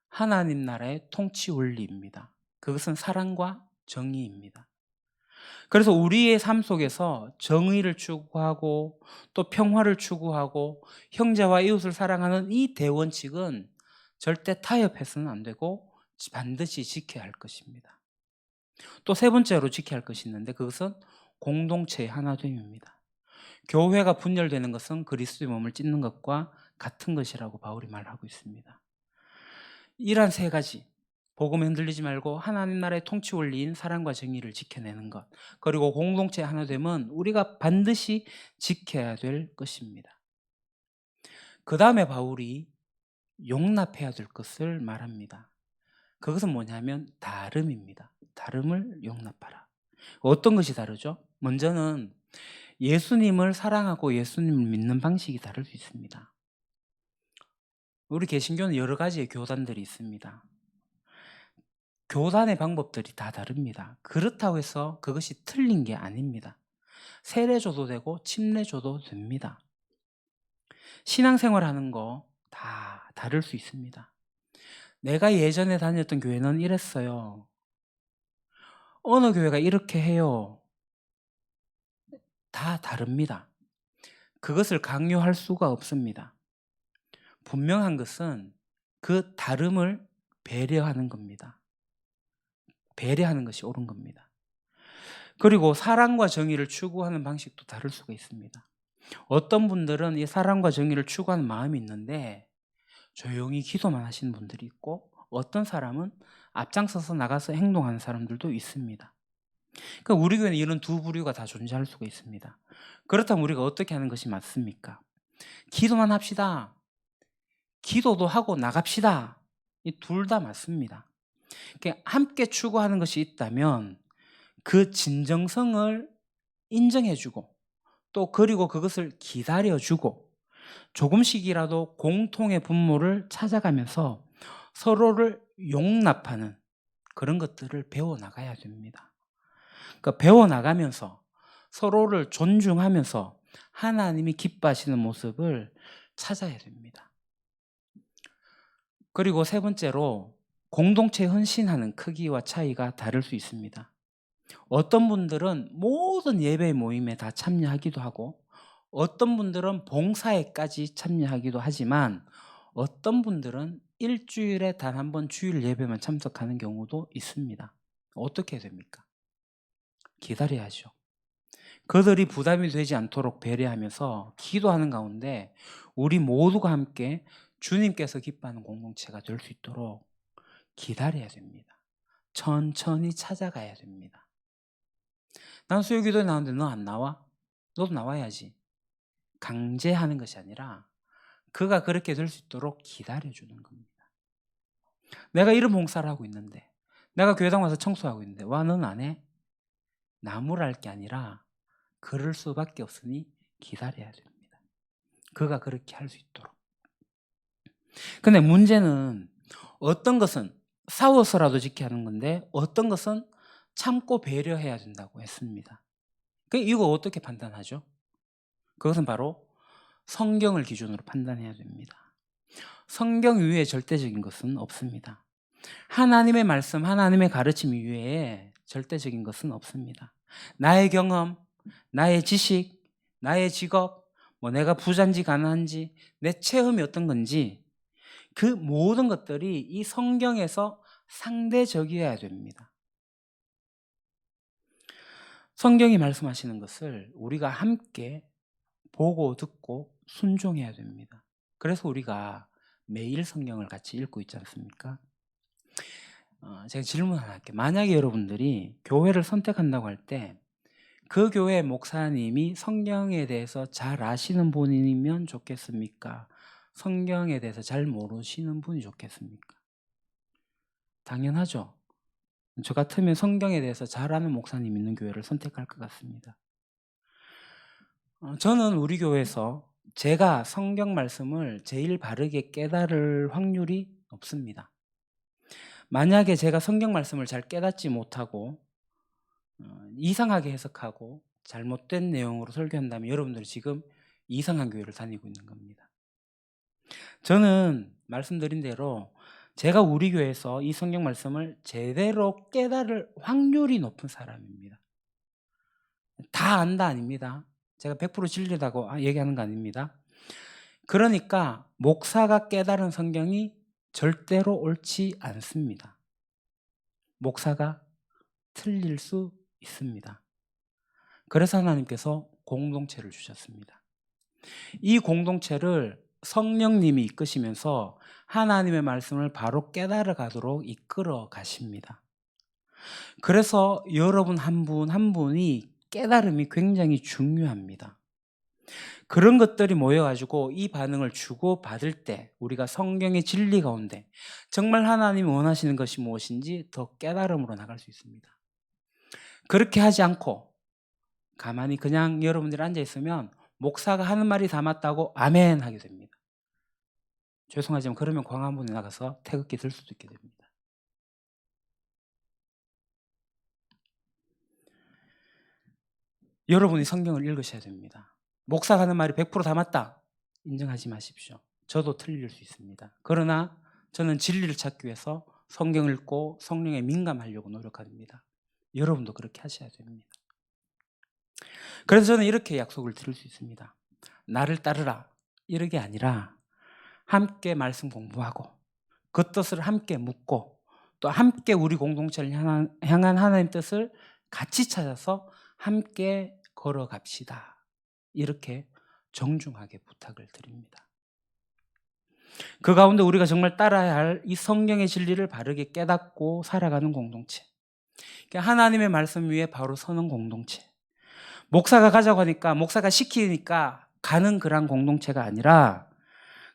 하나님 나라의 통치 원리입니다. 그것은 사랑과 정의입니다. 그래서 우리의 삶 속에서 정의를 추구하고 또 평화를 추구하고 형제와 이웃을 사랑하는 이 대원칙은 절대 타협해서는 안 되고 반드시 지켜야 할 것입니다. 또 세 번째로 지켜야 할 것이 있는데 그것은 공동체의 하나됨입니다. 교회가 분열되는 것은 그리스도의 몸을 찢는 것과 같은 것이라고 바울이 말하고 있습니다. 이러한 세 가지, 복음에 흔들리지 말고 하나님 나라의 통치 원리인 사랑과 정의를 지켜내는 것, 그리고 공동체 하나 되면 우리가 반드시 지켜야 될 것입니다. 그 다음에 바울이 용납해야 될 것을 말합니다. 그것은 뭐냐면 다름입니다. 다름을 용납하라. 어떤 것이 다르죠? 먼저는 예수님을 사랑하고 예수님을 믿는 방식이 다를 수 있습니다. 우리 개신교는 여러 가지의 교단들이 있습니다. 교단의 방법들이 다 다릅니다. 그렇다고 해서 그것이 틀린 게 아닙니다. 세례 줘도 되고 침례 줘도 됩니다. 신앙생활 하는 거 다 다를 수 있습니다. 내가 예전에 다녔던 교회는 이랬어요. 어느 교회가 이렇게 해요. 다 다릅니다. 그것을 강요할 수가 없습니다. 분명한 것은 그 다름을 배려하는 겁니다. 배려하는 것이 옳은 겁니다. 그리고 사랑과 정의를 추구하는 방식도 다를 수가 있습니다. 어떤 분들은 이 사랑과 정의를 추구하는 마음이 있는데 조용히 기도만 하시는 분들이 있고, 어떤 사람은 앞장서서 나가서 행동하는 사람들도 있습니다. 그러니까 우리 교회는 이런 두 부류가 다 존재할 수가 있습니다. 그렇다면 우리가 어떻게 하는 것이 맞습니까? 기도만 합시다. 기도도 하고 나갑시다. 이 둘 다 맞습니다. 그러니까 함께 추구하는 것이 있다면 그 진정성을 인정해주고, 또 그리고 그것을 기다려주고, 조금씩이라도 공통의 분모를 찾아가면서 서로를 용납하는 그런 것들을 배워나가야 됩니다. 그러니까 배워나가면서 서로를 존중하면서 하나님이 기뻐하시는 모습을 찾아야 됩니다. 그리고 세 번째로 공동체에 헌신하는 크기와 차이가 다를 수 있습니다. 어떤 분들은 모든 예배 모임에 다 참여하기도 하고, 어떤 분들은 봉사에까지 참여하기도 하지만, 어떤 분들은 일주일에 단 한 번 주일 예배만 참석하는 경우도 있습니다. 어떻게 해야 됩니까? 기다려야죠. 그들이 부담이 되지 않도록 배려하면서 기도하는 가운데 우리 모두가 함께 주님께서 기뻐하는 공동체가 될 수 있도록 기다려야 됩니다. 천천히 찾아가야 됩니다. 난 수요기도에 나왔는데 너 안 나와? 너도 나와야지. 강제하는 것이 아니라 그가 그렇게 될 수 있도록 기다려주는 겁니다. 내가 이런 봉사를 하고 있는데, 내가 교회당 와서 청소하고 있는데 와 너는 안 해? 나무랄 게 아니라 그럴 수밖에 없으니 기다려야 됩니다. 그가 그렇게 할 수 있도록. 근데 문제는 어떤 것은 싸워서라도 지켜야 하는 건데, 어떤 것은 참고 배려해야 된다고 했습니다. 이거 어떻게 판단하죠? 그것은 바로 성경을 기준으로 판단해야 됩니다. 성경 위에 절대적인 것은 없습니다. 하나님의 말씀, 하나님의 가르침 이외에 절대적인 것은 없습니다. 나의 경험, 나의 지식, 나의 직업, 내가 부자인지 가난한지, 내 체험이 어떤 건지, 그 모든 것들이 이 성경에서 상대적이어야 됩니다. 성경이 말씀하시는 것을 우리가 함께 보고 듣고 순종해야 됩니다. 그래서 우리가 매일 성경을 같이 읽고 있지 않습니까? 제가 질문 하나 할게요. 만약에 여러분들이 교회를 선택한다고 할 때 그 교회 목사님이 성경에 대해서 잘 아시는 분이면 좋겠습니까? 성경에 대해서 잘 모르시는 분이 좋겠습니까? 당연하죠. 저 같으면 성경에 대해서 잘 아는 목사님 있는 교회를 선택할 것 같습니다. 저는 우리 교회에서 제가 성경 말씀을 제일 바르게 깨달을 확률이 높습니다. 만약에 제가 성경 말씀을 잘 깨닫지 못하고 이상하게 해석하고 잘못된 내용으로 설교한다면 여러분들이 지금 이상한 교회를 다니고 있는 겁니다. 저는 말씀드린 대로 제가 우리 교회에서 이 성경 말씀을 제대로 깨달을 확률이 높은 사람입니다. 다 안다 아닙니다. 제가 100% 진리라고 얘기하는 거 아닙니다. 그러니까 목사가 깨달은 성경이 절대로 옳지 않습니다. 목사가 틀릴 수 있습니다. 그래서 하나님께서 공동체를 주셨습니다. 이 공동체를 성령님이 이끄시면서 하나님의 말씀을 바로 깨달아 가도록 이끌어 가십니다. 그래서 여러분 한 분 한 분이 깨달음이 굉장히 중요합니다. 그런 것들이 모여 가지고 이 반응을 주고받을 때 우리가 성경의 진리 가운데 정말 하나님이 원하시는 것이 무엇인지 더 깨달음으로 나갈 수 있습니다. 그렇게 하지 않고 가만히 그냥 여러분들이 앉아 있으면 목사가 하는 말이 다 맞다고 아멘 하게 됩니다. 죄송하지만 그러면 광화문에 나가서 태극기 들 수도 있게 됩니다. 여러분이 성경을 읽으셔야 됩니다. 목사가 하는 말이 100%다 맞다 인정하지 마십시오. 저도 틀릴 수 있습니다. 그러나 저는 진리를 찾기 위해서 성경을 읽고 성령에 민감하려고 노력합니다. 여러분도 그렇게 하셔야 됩니다. 그래서 저는 이렇게 약속을 드릴 수 있습니다. 나를 따르라 이런 게 아니라 함께 말씀 공부하고 그 뜻을 함께 묻고 또 함께 우리 공동체를 향한 하나님 뜻을 같이 찾아서 함께 걸어갑시다. 이렇게 정중하게 부탁을 드립니다. 그 가운데 우리가 정말 따라야 할 이 성경의 진리를 바르게 깨닫고 살아가는 공동체, 하나님의 말씀 위에 바로 서는 공동체, 목사가 가자고 하니까 목사가 시키니까 가는 그런 공동체가 아니라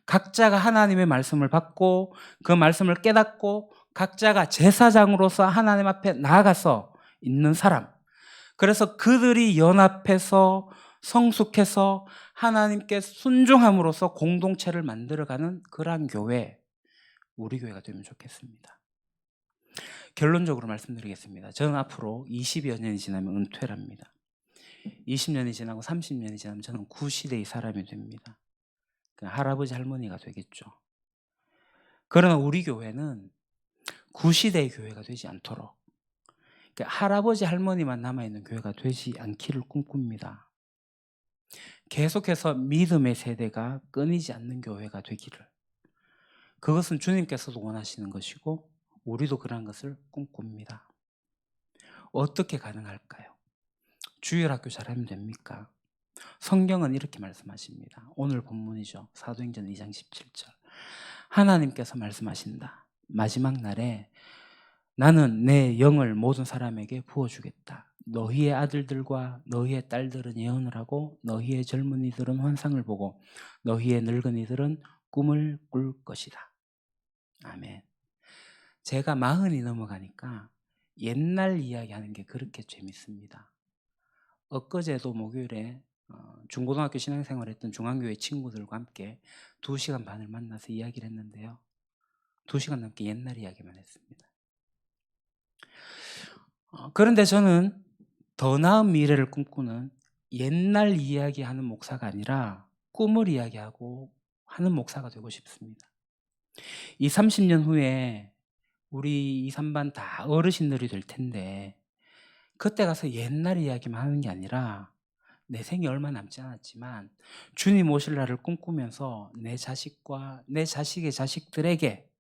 각자가 하나님의 말씀을 받고 그 말씀을 깨닫고 각자가 제사장으로서 하나님 앞에 나아가서 있는 사람, 그래서 그들이 연합해서 성숙해서 하나님께 순종함으로써 공동체를 만들어가는 그러한 교회, 우리 교회가 되면 좋겠습니다. 결론적으로 말씀드리겠습니다. 저는 앞으로 20여 년이 지나면 은퇴랍니다. 20년이 지나고 30년이 지나면 저는 구시대의 사람이 됩니다. 할아버지 할머니가 되겠죠. 그러나 우리 교회는 구시대의 교회가 되지 않도록, 할아버지 할머니만 남아있는 교회가 되지 않기를 꿈꿉니다. 계속해서 믿음의 세대가 끊이지 않는 교회가 되기를, 그것은 주님께서도 원하시는 것이고 우리도 그런 것을 꿈꿉니다. 어떻게 가능할까요? 주일학교 잘하면 됩니까? 성경은 이렇게 말씀하십니다. 오늘 본문이죠. 사도행전 2장 17절. 하나님께서 말씀하신다. 마지막 날에 나는 내 영을 모든 사람에게 부어주겠다. 너희의 아들들과 너희의 딸들은 예언을 하고 너희의 젊은이들은 환상을 보고 너희의 늙은이들은 꿈을 꿀 것이다. 아멘. 제가 40이 넘어가니까 옛날 이야기하는 게 그렇게 재밌습니다. 엊그제도 목요일에 중고등학교 신앙생활했던 중앙교회 친구들과 함께 2시간 반을 만나서 이야기를 했는데요. 2시간 넘게 옛날 이야기만 했습니다. 그런데 저는 더 나은 미래를 꿈꾸는 옛날 이야기하는 목사가 아니라 꿈을 이야기하고 하는 목사가 되고 싶습니다. 이 30년 후에 우리 2, 3반 다 어르신들이 될 텐데 그때 가서 옛날 이야기만 하는 게 아니라 내 생이 얼마 남지 않았지만 주님 오실 날을 꿈꾸면서 내 자식과 내 자식의 자식들에게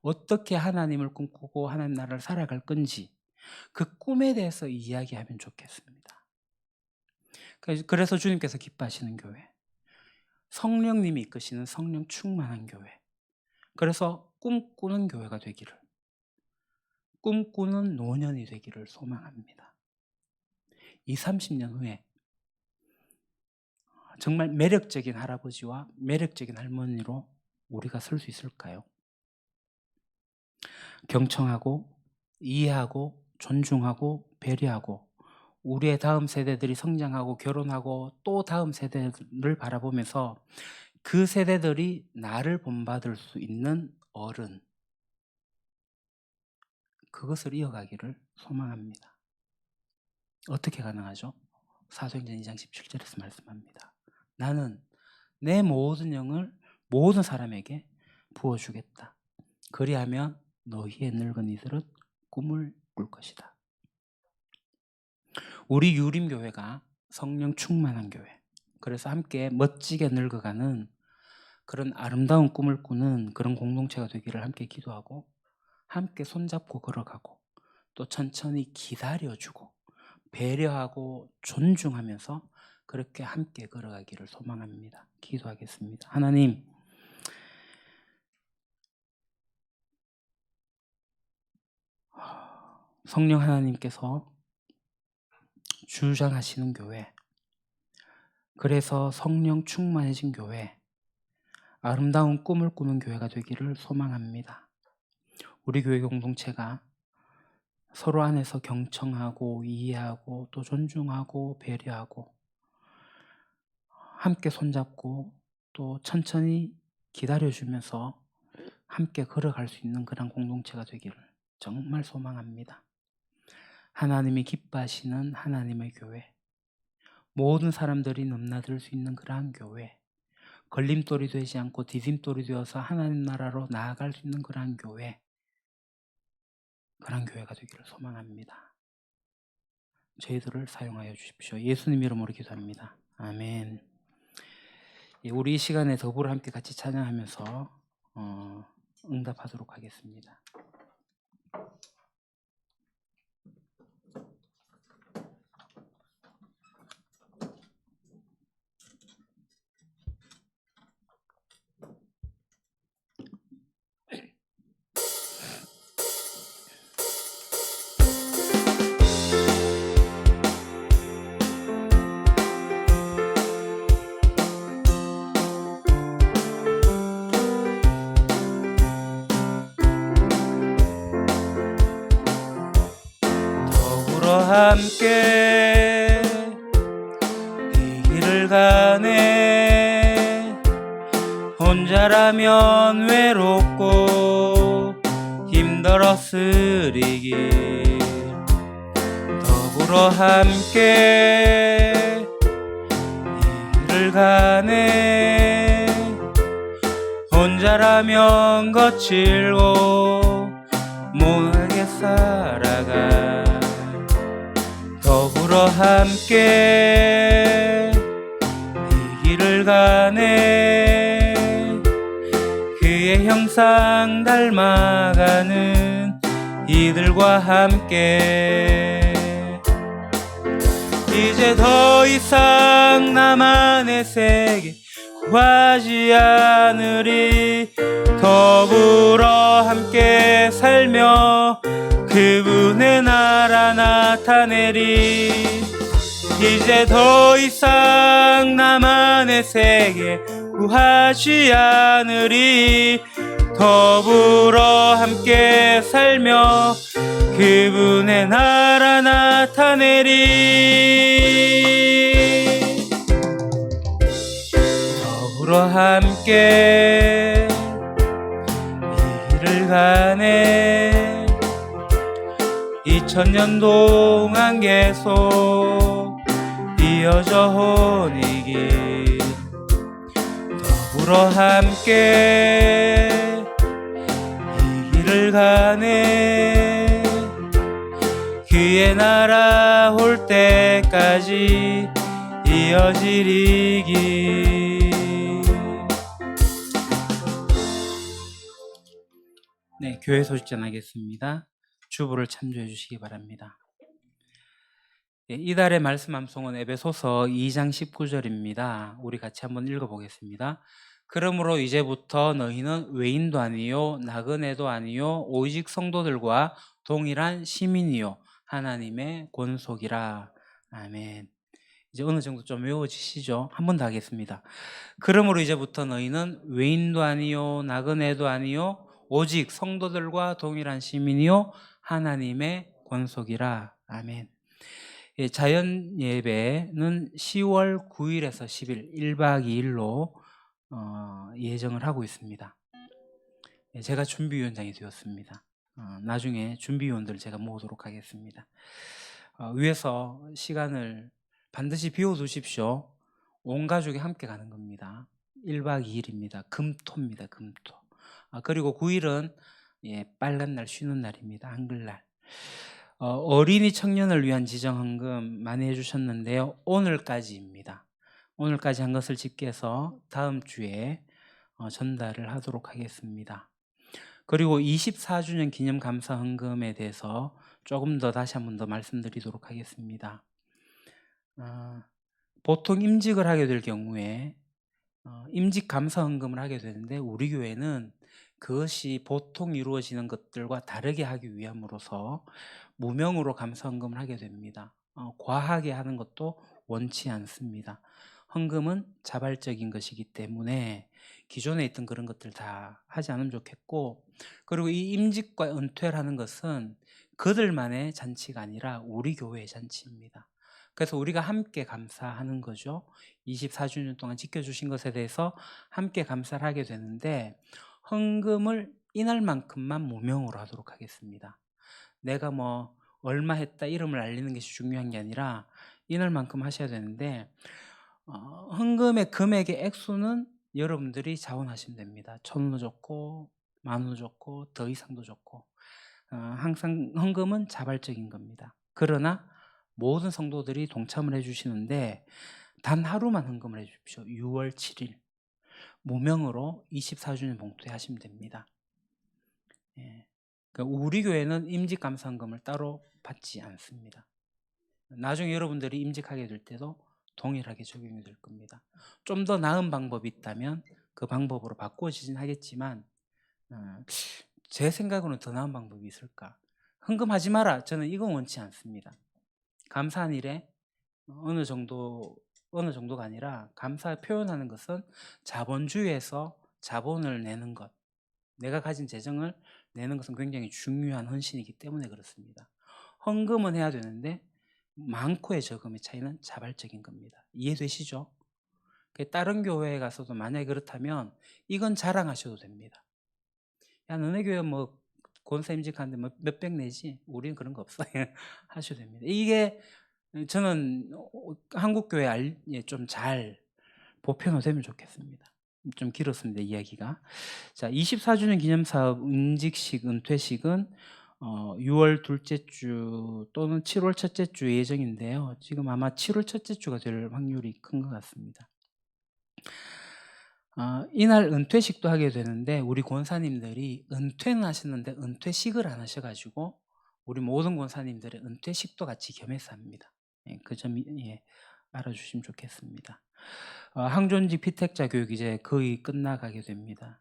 어떻게 하나님을 꿈꾸고 하나님 나라를 살아갈 건지 그 꿈에 대해서 이야기하면 좋겠습니다. 그래서 주님께서 기뻐하시는 교회, 성령님이 이끄시는 성령 충만한 교회, 그래서 꿈꾸는 교회가 되기를, 꿈꾸는 노년이 되기를 소망합니다. 이 30년 후에 정말 매력적인 할아버지와 매력적인 할머니로 우리가 설 수 있을까요? 경청하고 이해하고 존중하고 배려하고 우리의 다음 세대들이 성장하고 결혼하고 또 다음 세대를 바라보면서 그 세대들이 나를 본받을 수 있는 어른, 그것을 이어가기를 소망합니다. 어떻게 가능하죠? 사도행전 2장 17절에서 말씀합니다. 나는 내 모든 영을 모든 사람에게 부어주겠다. 그리하면 너희의 늙은이들은 꿈을 꿀 것이다. 우리 유림교회가 성령 충만한 교회, 그래서 함께 멋지게 늙어가는 그런 아름다운 꿈을 꾸는 그런 공동체가 되기를 함께 기도하고 함께 손잡고 걸어가고 또 천천히 기다려주고 배려하고 존중하면서 그렇게 함께 걸어가기를 소망합니다. 기도하겠습니다. 하나님, 성령 하나님께서 주장하시는 교회, 그래서 성령 충만해진 교회, 아름다운 꿈을 꾸는 교회가 되기를 소망합니다. 우리 교회 공동체가 서로 안에서 경청하고 이해하고 또 존중하고 배려하고 함께 손잡고 또 천천히 기다려주면서 함께 걸어갈 수 있는 그런 공동체가 되기를 정말 소망합니다. 하나님이 기뻐하시는 하나님의 교회, 모든 사람들이 넘나들 수 있는 그러한 교회, 걸림돌이 되지 않고 디딤돌이 되어서 하나님 나라로 나아갈 수 있는 그러한 교회, 그런 교회가 되기를 소망합니다. 저희들을 사용하여 주십시오. 예수님 이름으로 기도합니다. 아멘. 우리 이 시간에 더불어 함께 같이 찬양하면서 응답하도록 하겠습니다. 더불어 함께 이 길을 가네. 혼자라면 외롭고 힘들었으리길. 더불어 함께 이 길을 가네. 혼자라면 거칠고 못하게 살아가. 더불어 함께 이 길을 가네. 그의 형상 닮아가는 이들과 함께 이제 더 이상 나만의 세계 구하지 않으리. 더불어 함께 살며 그분의 나라 나타내리. 이제 더 이상 나만의 세계 구하지 않으리. 더불어 함께 살며 그분의 나라 나타내리. 더불어 함께 이 길을 가네. 2000년 동안 계속 이어져 온 이 길. 더불어 함께 이 길을 가네. 그의 나라 올 때까지 이어질 이 길. 네, 교회 소식 전하겠습니다. 주보를 참조해 주시기 바랍니다. 이달의 말씀 암송은 에베소서 2장 19절입니다. 우리 같이 한번 읽어보겠습니다. 그러므로 이제부터 너희는 외인도 아니요 나그네도 아니요 오직 성도들과 동일한 시민이요 하나님의 권속이라. 아멘. 이제 어느 정도 좀 외워지시죠? 한 번 더 하겠습니다. 그러므로 이제부터 너희는 외인도 아니요 나그네도 아니요 오직 성도들과 동일한 시민이요 하나님의 권속이라. 아멘. 자연 예배는 10월 9일에서 10일 1박 2일로 예정을 하고 있습니다. 제가 준비위원장이 되었습니다. 나중에 준비위원들을 제가 모으도록 하겠습니다. 위에서 시간을 반드시 비워두십시오. 온 가족이 함께 가는 겁니다. 1박 2일입니다. 금토입니다. 금토. 그리고 9일은 빨간 날 쉬는 날입니다. 한글날. 어린이 청년을 위한 지정헌금 많이 해주셨는데요. 오늘까지입니다. 오늘까지 한 것을 집계해서 다음 주에 전달을 하도록 하겠습니다. 그리고 24주년 기념 감사 헌금에 대해서 조금 더 다시 한 번 더 말씀드리도록 하겠습니다. 보통 임직을 하게 될 경우에 임직 감사 헌금을 하게 되는데 우리 교회는 그것이 보통 이루어지는 것들과 다르게 하기 위함으로서 무명으로 감사헌금을 하게 됩니다. 과하게 하는 것도 원치 않습니다. 헌금은 자발적인 것이기 때문에 기존에 있던 그런 것들 다 하지 않으면 좋겠고, 그리고 이 임직과 은퇴라는 것은 그들만의 잔치가 아니라 우리 교회의 잔치입니다. 그래서 우리가 함께 감사하는 거죠. 24주년 동안 지켜주신 것에 대해서 함께 감사를 하게 되는데, 헌금을 이날만큼만 무명으로 하도록 하겠습니다. 내가 뭐 얼마 했다 이름을 알리는 것이 중요한 게 아니라 이날만큼 하셔야 되는데, 헌금의 금액의 액수는 여러분들이 자원하시면 됩니다. 1,000원도 좋고 10,000원도 좋고 더 이상도 좋고, 항상 헌금은 자발적인 겁니다. 그러나 모든 성도들이 동참을 해주시는데 단 하루만 헌금을 해주십시오. 6월 7일 무명으로 24주년 봉투에 하시면 됩니다. 예. 그러니까 우리 교회는 임직감사헌금을 따로 받지 않습니다. 나중에 여러분들이 임직하게 될 때도 동일하게 적용이 될 겁니다. 좀 더 나은 방법이 있다면 그 방법으로 바꾸어지진 하겠지만, 제 생각으로는 더 나은 방법이 있을까? 헌금하지 마라, 저는 이건 원치 않습니다. 감사한 일에 어느 정도가 아니라 감사 표현하는 것은 자본주의에서 자본을 내는 것, 내가 가진 재정을 내는 것은 굉장히 중요한 헌신이기 때문에 그렇습니다. 헌금은 해야 되는데 많고의 적음의 차이는 자발적인 겁니다. 이해되시죠? 다른 교회에 가서도 만약에 그렇다면 이건 자랑하셔도 됩니다. 야, 너네 교회 뭐 권사 임직하는데 뭐 몇백 내지? 우리는 그런 거 없어. 하셔도 됩니다. 이게 저는 한국 교회 좀 잘 보편화되면 좋겠습니다. 좀 길었습니다, 이야기가. 자, 24주년 기념사업 은직식, 은퇴식은 6월 둘째 주 또는 7월 첫째 주 예정인데요. 지금 아마 7월 첫째 주가 될 확률이 큰 것 같습니다. 이날 은퇴식도 하게 되는데 우리 권사님들이 은퇴는 하셨는데 은퇴식을 안 하셔가지고 우리 모든 권사님들의 은퇴식도 같이 겸해서 합니다. 그 점 알아주시면 좋겠습니다. 항존직 피택자 교육 이제 거의 끝나가게 됩니다.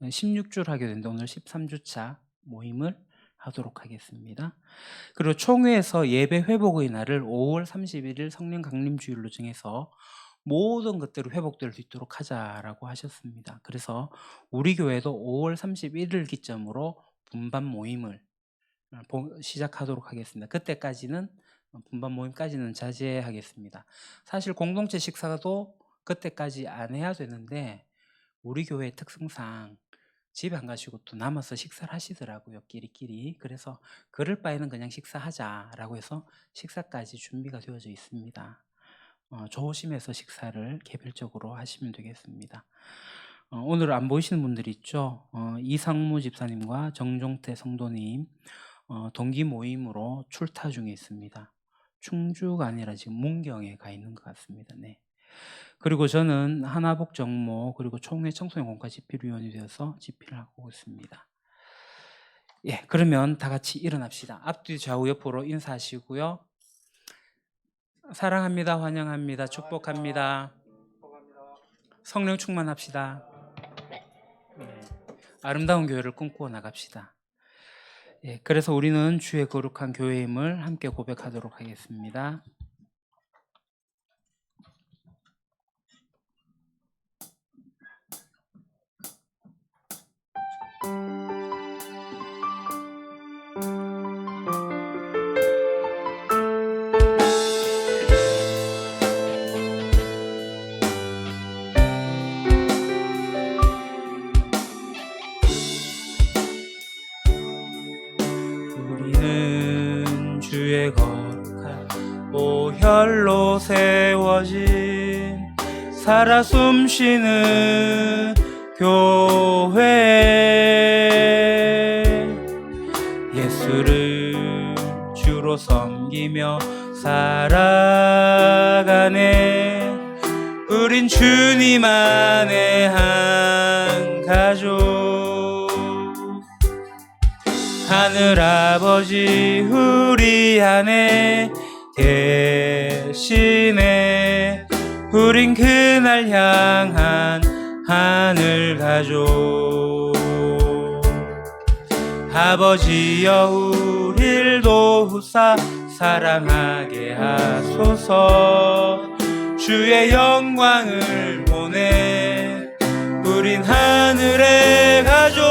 16주를 하게 되는데 오늘 13주차 모임을 하도록 하겠습니다. 그리고 총회에서 예배 회복의 날을 5월 31일 성령 강림주일로 정해서 모든 것들이 회복될 수 있도록 하자라고 하셨습니다. 그래서 우리 교회도 5월 31일 기점으로 분반 모임을 시작하도록 하겠습니다. 그때까지는 분반 모임까지는 자제하겠습니다. 사실 공동체 식사도 그때까지 안 해야 되는데 우리 교회의 특성상 집에 안 가시고 또 남아서 식사를 하시더라고요, 끼리끼리. 그래서 그럴 바에는 그냥 식사하자라고 해서 식사까지 준비가 되어져 있습니다. 조심해서 식사를 개별적으로 하시면 되겠습니다. 오늘 안 보이시는 분들이 있죠. 이상무 집사님과 정종태 성도님 동기 모임으로 출타 중에 있습니다. 충주가 아니라 지금 문경에 가 있는 것 같습니다. 네. 그리고 저는 하나복 정모 그리고 총회 청소년 공과 집필위원이 되어서 집필을 하고 있습니다. 예, 그러면 다 같이 일어납시다. 앞뒤 좌우 옆으로 인사하시고요. 사랑합니다. 환영합니다. 축복합니다. 성령 충만합시다. 아름다운 교회를 꿈꾸어 나갑시다. 예, 그래서 우리는 주의 거룩한 교회임을 함께 고백하도록 하겠습니다. 우리는 주의 거룩한 보혈로 세워진 살아 숨쉬는 교회, 예수를 주로 섬기며 살아가네. 우린 주님 안에 한 가족, 하늘 아버지 우리 안에 계시네. 우린 그날 향한 하늘 가족. 아버지여 우릴 도우사 사랑하게 하소서. 주의 영광을 보내 우린 하늘의 가족.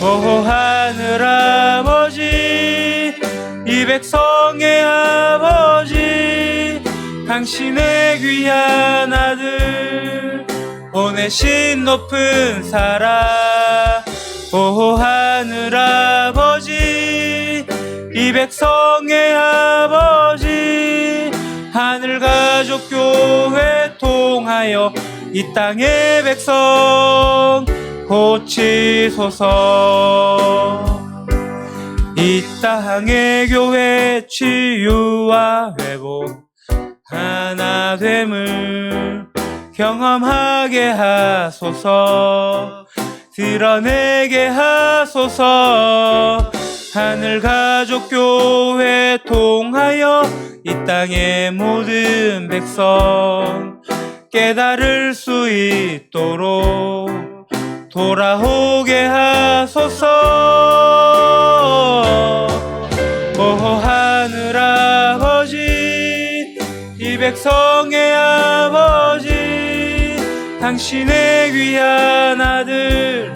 오 하늘 아버지, 이 백성의 아버지, 당신의 귀한 아들 보내신 높은 사랑. 오 하늘 아버지, 이 백성의 아버지, 하늘가족교회 통하여 이 땅의 백성 고치소서. 이 땅의 교회 치유와 회복 하나됨을 경험하게 하소서. 드러내게 하소서. 하늘가족교회 통하여 이 땅의 모든 백성 깨달을 수 있도록 돌아오게 하소서. 오 하늘 아버지, 이 백성의 아버지, 당신의 귀한 아들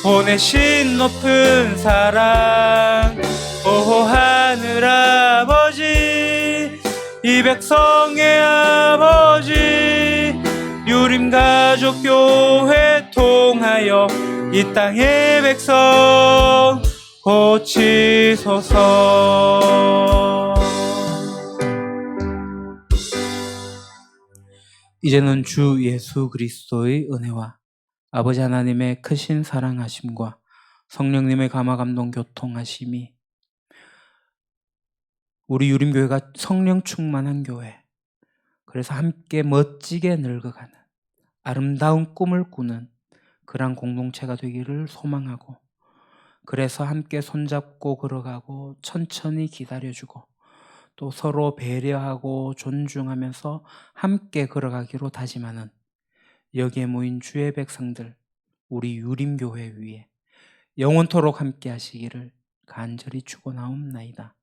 보내신 높은 사랑. 오 하늘 아버지, 이 백성의 아버지, 유림가족교회 통하여 이 땅의 백성 고치소서. 이제는 주 예수 그리스도의 은혜와 아버지 하나님의 크신 사랑하심과 성령님의 감화감동 교통하심이 우리 유림교회가 성령 충만한 교회, 그래서 함께 멋지게 늙어가는 아름다운 꿈을 꾸는 그러한 공동체가 되기를 소망하고, 그래서 함께 손잡고 걸어가고 천천히 기다려주고 또 서로 배려하고 존중하면서 함께 걸어가기로 다짐하는 여기에 모인 주의 백성들, 우리 유림교회 위에 영원토록 함께 하시기를 간절히 축원하옵나이다.